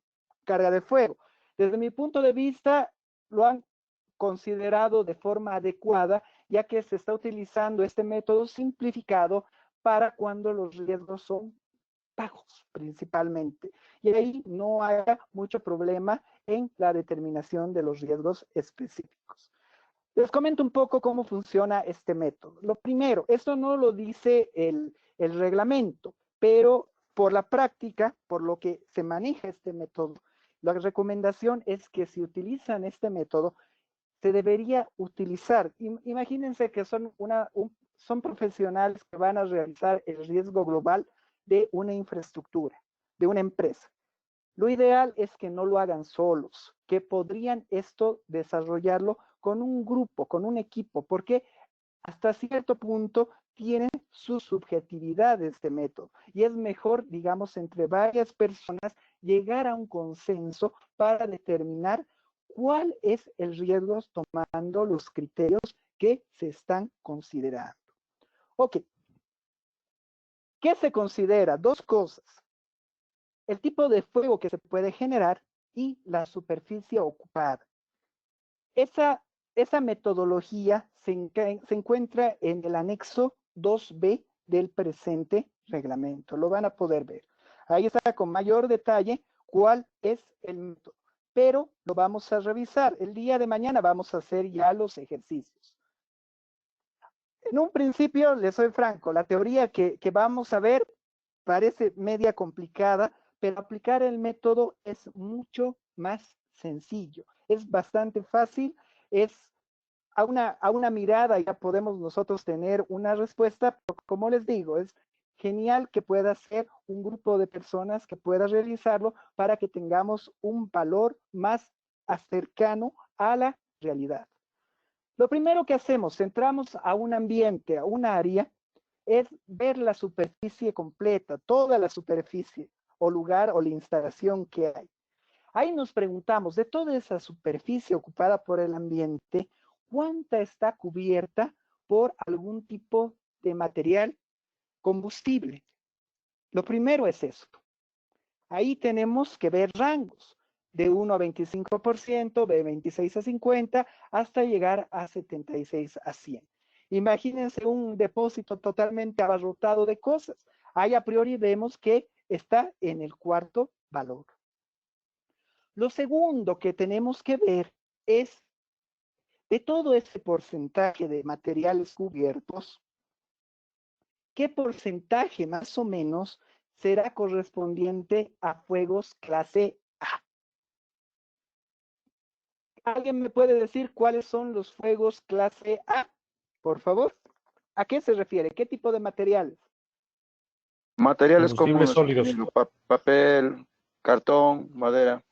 carga de fuego. Desde mi punto de vista, lo han considerado de forma adecuada, ya que se está utilizando este método simplificado para cuando los riesgos son bajos principalmente. Y ahí no haya mucho problema en la determinación de los riesgos específicos. Les comento un poco cómo funciona este método. Lo primero, esto no lo dice el reglamento, pero por la práctica, por lo que se maneja este método, la recomendación es que si utilizan este método, se debería utilizar. Imagínense que son profesionales que van a realizar el riesgo global de una infraestructura, de una empresa. Lo ideal es que no lo hagan solos, que podrían esto desarrollarlo con un grupo, con un equipo, porque hasta cierto punto tiene sus subjetividades de método y es mejor, digamos, entre varias personas llegar a un consenso para determinar cuál es el riesgo tomando los criterios que se están considerando. Ok. ¿Qué se considera? Dos cosas. El tipo de fuego que se puede generar y la superficie ocupada. Esa metodología se encuentra en el anexo 2B del presente reglamento. Lo van a poder ver. Ahí está con mayor detalle cuál es el método. Pero lo vamos a revisar. El día de mañana vamos a hacer ya los ejercicios. En un principio, les soy franco, la teoría que vamos a ver parece media complicada, pero aplicar el método es mucho más sencillo. Es bastante fácil, es a una mirada ya podemos nosotros tener una respuesta, pero como les digo, es genial que pueda ser un grupo de personas que pueda realizarlo para que tengamos un valor más cercano a la realidad. Lo primero que hacemos, entramos a un ambiente, a un área, es ver la superficie completa, toda la superficie o lugar o la instalación que hay. Ahí nos preguntamos, de toda esa superficie ocupada por el ambiente, ¿cuánta está cubierta por algún tipo de material combustible? Lo primero es eso. Ahí tenemos que ver rangos de 1 a 25%, de 26 a 50, hasta llegar a 76 a 100. Imagínense un depósito totalmente abarrotado de cosas. Ahí a priori vemos que está en el cuarto valor. Lo segundo que tenemos que ver es de todo ese porcentaje de materiales cubiertos, ¿qué porcentaje más o menos será correspondiente a fuegos clase A? ¿Alguien me puede decir cuáles son los fuegos clase A? Por favor. ¿A qué se refiere? ¿Qué tipo de materiales? Materiales Combustibles comunes, sólidos. papel, cartón, madera.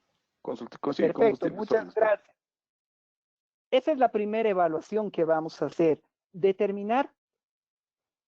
Perfecto, muchas gracias. Esa es la primera evaluación que vamos a hacer. Determinar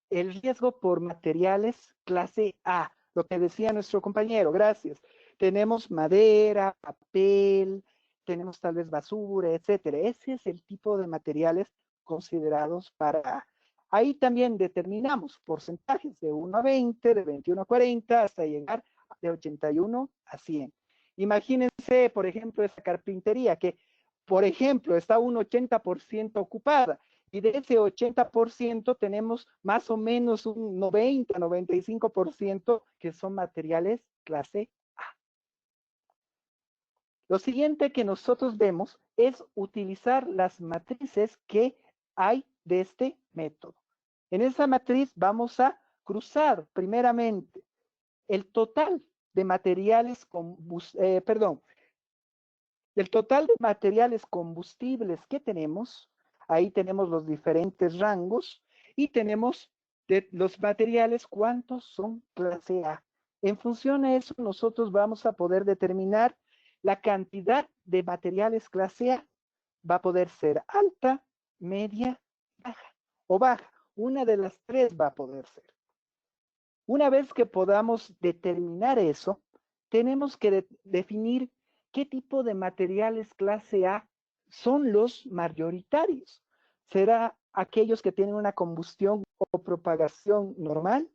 el riesgo por materiales clase A. Lo que decía nuestro compañero, gracias. Tenemos madera, papel, tenemos tal vez basura, etcétera. Ese es el tipo de materiales considerados para A. Ahí también determinamos porcentajes de 1 a 20, de 21 a 40, hasta llegar de 81 a 100. Imagínense, por ejemplo, esa carpintería que, por ejemplo, está un 80% ocupada y de ese 80% tenemos más o menos un 90, 95% que son materiales clase A. Lo siguiente que nosotros vemos es utilizar las matrices que hay de este método. En esa matriz vamos a cruzar primeramente el total de materiales del total de materiales combustibles que tenemos. Ahí tenemos los diferentes rangos y tenemos de los materiales cuántos son clase A. En función a eso nosotros vamos a poder determinar la cantidad de materiales clase A. Va a poder ser alta, media, baja o baja. Una de las tres va a poder ser. Una vez que podamos determinar eso, tenemos que definir qué tipo de materiales clase A son los mayoritarios. ¿Será aquellos que tienen una combustión o propagación normal?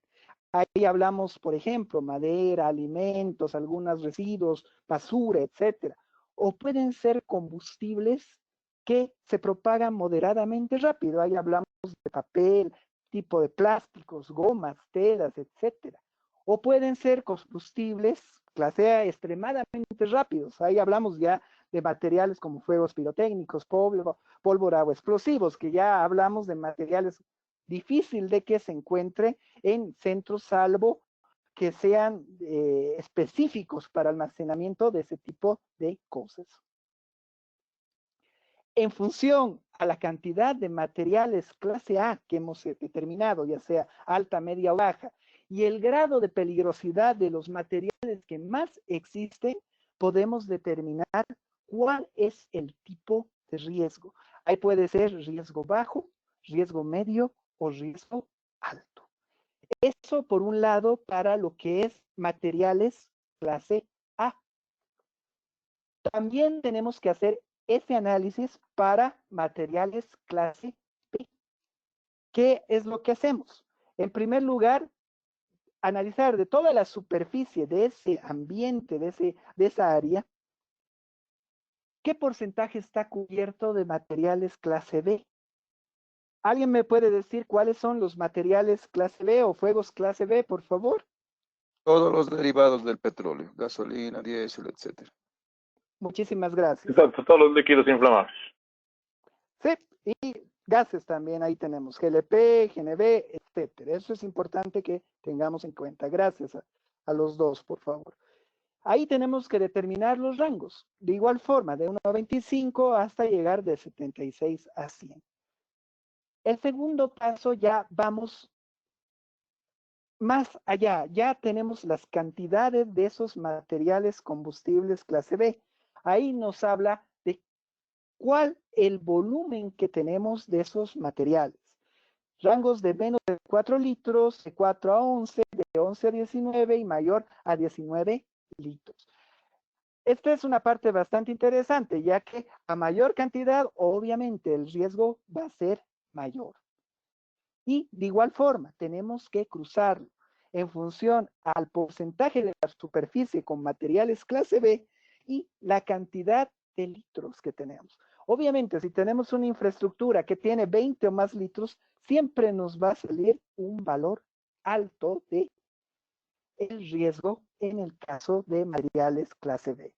Ahí hablamos, por ejemplo, madera, alimentos, algunos residuos, basura, etcétera. O pueden ser combustibles que se propagan moderadamente rápido. Ahí hablamos de papel, tipo de plásticos, gomas, telas, etcétera. O pueden ser combustibles clase A extremadamente rápidos. Ahí hablamos ya de materiales como fuegos pirotécnicos, pólvora o explosivos, que ya hablamos de materiales difícil de que se encuentre en centros, salvo que sean específicos para almacenamiento de ese tipo de cosas. En función a la cantidad de materiales clase A que hemos determinado, ya sea alta, media o baja, y el grado de peligrosidad de los materiales que más existen, podemos determinar cuál es el tipo de riesgo. Ahí puede ser riesgo bajo, riesgo medio o riesgo alto. Eso por un lado para lo que es materiales clase A. También tenemos que hacer ese análisis para materiales clase B. ¿Qué es lo que hacemos? En primer lugar, analizar de toda la superficie de ese ambiente, de esa área, ¿qué porcentaje está cubierto de materiales clase B? ¿Alguien me puede decir cuáles son los materiales clase B o fuegos clase B, por favor? Todos los derivados del petróleo, gasolina, diésel, etcétera. Muchísimas gracias. Exacto, todos los líquidos inflamables. Sí, y gases también, ahí tenemos GLP, GNB, etcétera. Eso es importante que tengamos en cuenta. Gracias a los dos, por favor. Ahí tenemos que determinar los rangos. De igual forma, de 1 a 25 hasta llegar de 76 a 100. El segundo paso ya vamos más allá. Ya tenemos las cantidades de esos materiales combustibles clase B. Ahí nos habla de cuál el volumen que tenemos de esos materiales. Rangos de menos de 4 litros, de 4 a 11, de 11 a 19 y mayor a 19 litros. Esta es una parte bastante interesante, ya que a mayor cantidad, obviamente, el riesgo va a ser mayor. Y de igual forma, tenemos que cruzarlo en función al porcentaje de la superficie con materiales clase B y la cantidad de litros que tenemos. Obviamente, si tenemos una infraestructura que tiene 20 o más litros, siempre nos va a salir un valor alto de el riesgo en el caso de materiales clase B.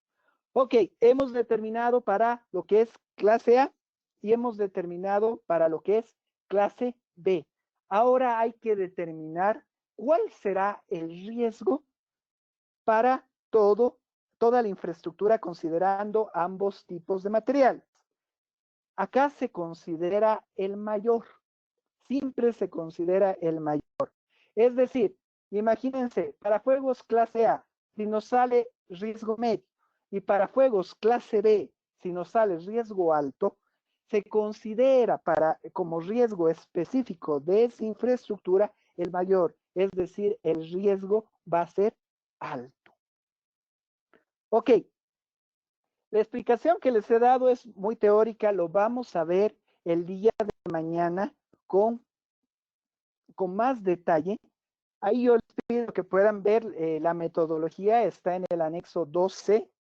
Ok, hemos determinado para lo que es clase A y hemos determinado para lo que es clase B. Ahora hay que determinar cuál será el riesgo para toda la infraestructura considerando ambos tipos de materiales. Acá se considera el mayor, siempre se considera el mayor. Es decir, imagínense, para fuegos clase A, si nos sale riesgo medio, y para fuegos clase B, si nos sale riesgo alto, se considera como riesgo específico de esa infraestructura el mayor, es decir, el riesgo va a ser alto. Ok, la explicación que les he dado es muy teórica, lo vamos a ver el día de mañana con más detalle. Ahí yo les pido que puedan ver la metodología, está en el anexo 12,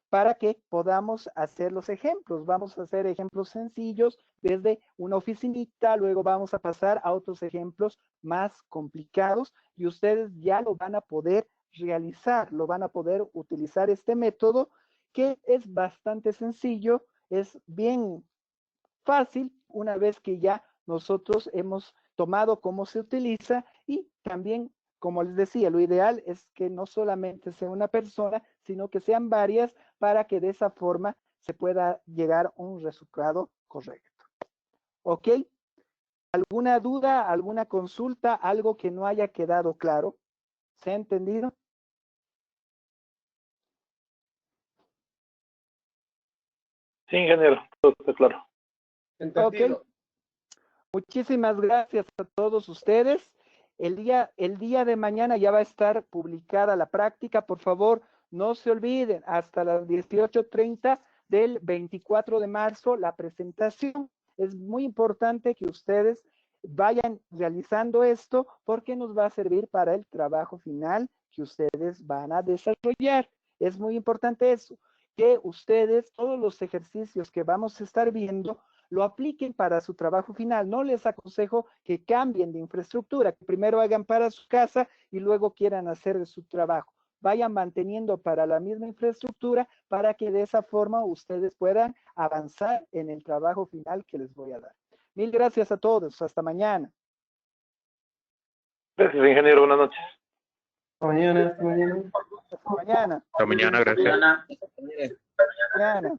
para que podamos hacer los ejemplos. Vamos a hacer ejemplos sencillos desde una oficinita, luego vamos a pasar a otros ejemplos más complicados y ustedes ya lo van a poder realizar, lo van a poder utilizar este método que es bastante sencillo, es bien fácil una vez que ya nosotros hemos tomado cómo se utiliza y también, como les decía, lo ideal es que no solamente sea una persona, sino que sean varias para que de esa forma se pueda llegar a un resultado correcto. ¿Ok? ¿Alguna duda, alguna consulta, algo que no haya quedado claro? ¿Se ha entendido? Sí, ingeniero, todo está claro. Entendido. Ok. Muchísimas gracias a todos ustedes. El día de mañana ya va a estar publicada la práctica. Por favor, no se olviden, hasta las 18:30 del 24 de marzo, la presentación. Es muy importante que ustedes vayan realizando esto porque nos va a servir para el trabajo final que ustedes van a desarrollar. Es muy importante eso, que ustedes, todos los ejercicios que vamos a estar viendo, lo apliquen para su trabajo final. No les aconsejo que cambien de infraestructura, que primero hagan para su casa y luego quieran hacer de su trabajo. Vayan manteniendo para la misma infraestructura para que de esa forma ustedes puedan avanzar en el trabajo final que les voy a dar. Mil gracias a todos. Hasta mañana. Gracias, ingeniero. Buenas noches. Hasta mañana. Hasta mañana. Hasta mañana. Hasta mañana, gracias. Mañana.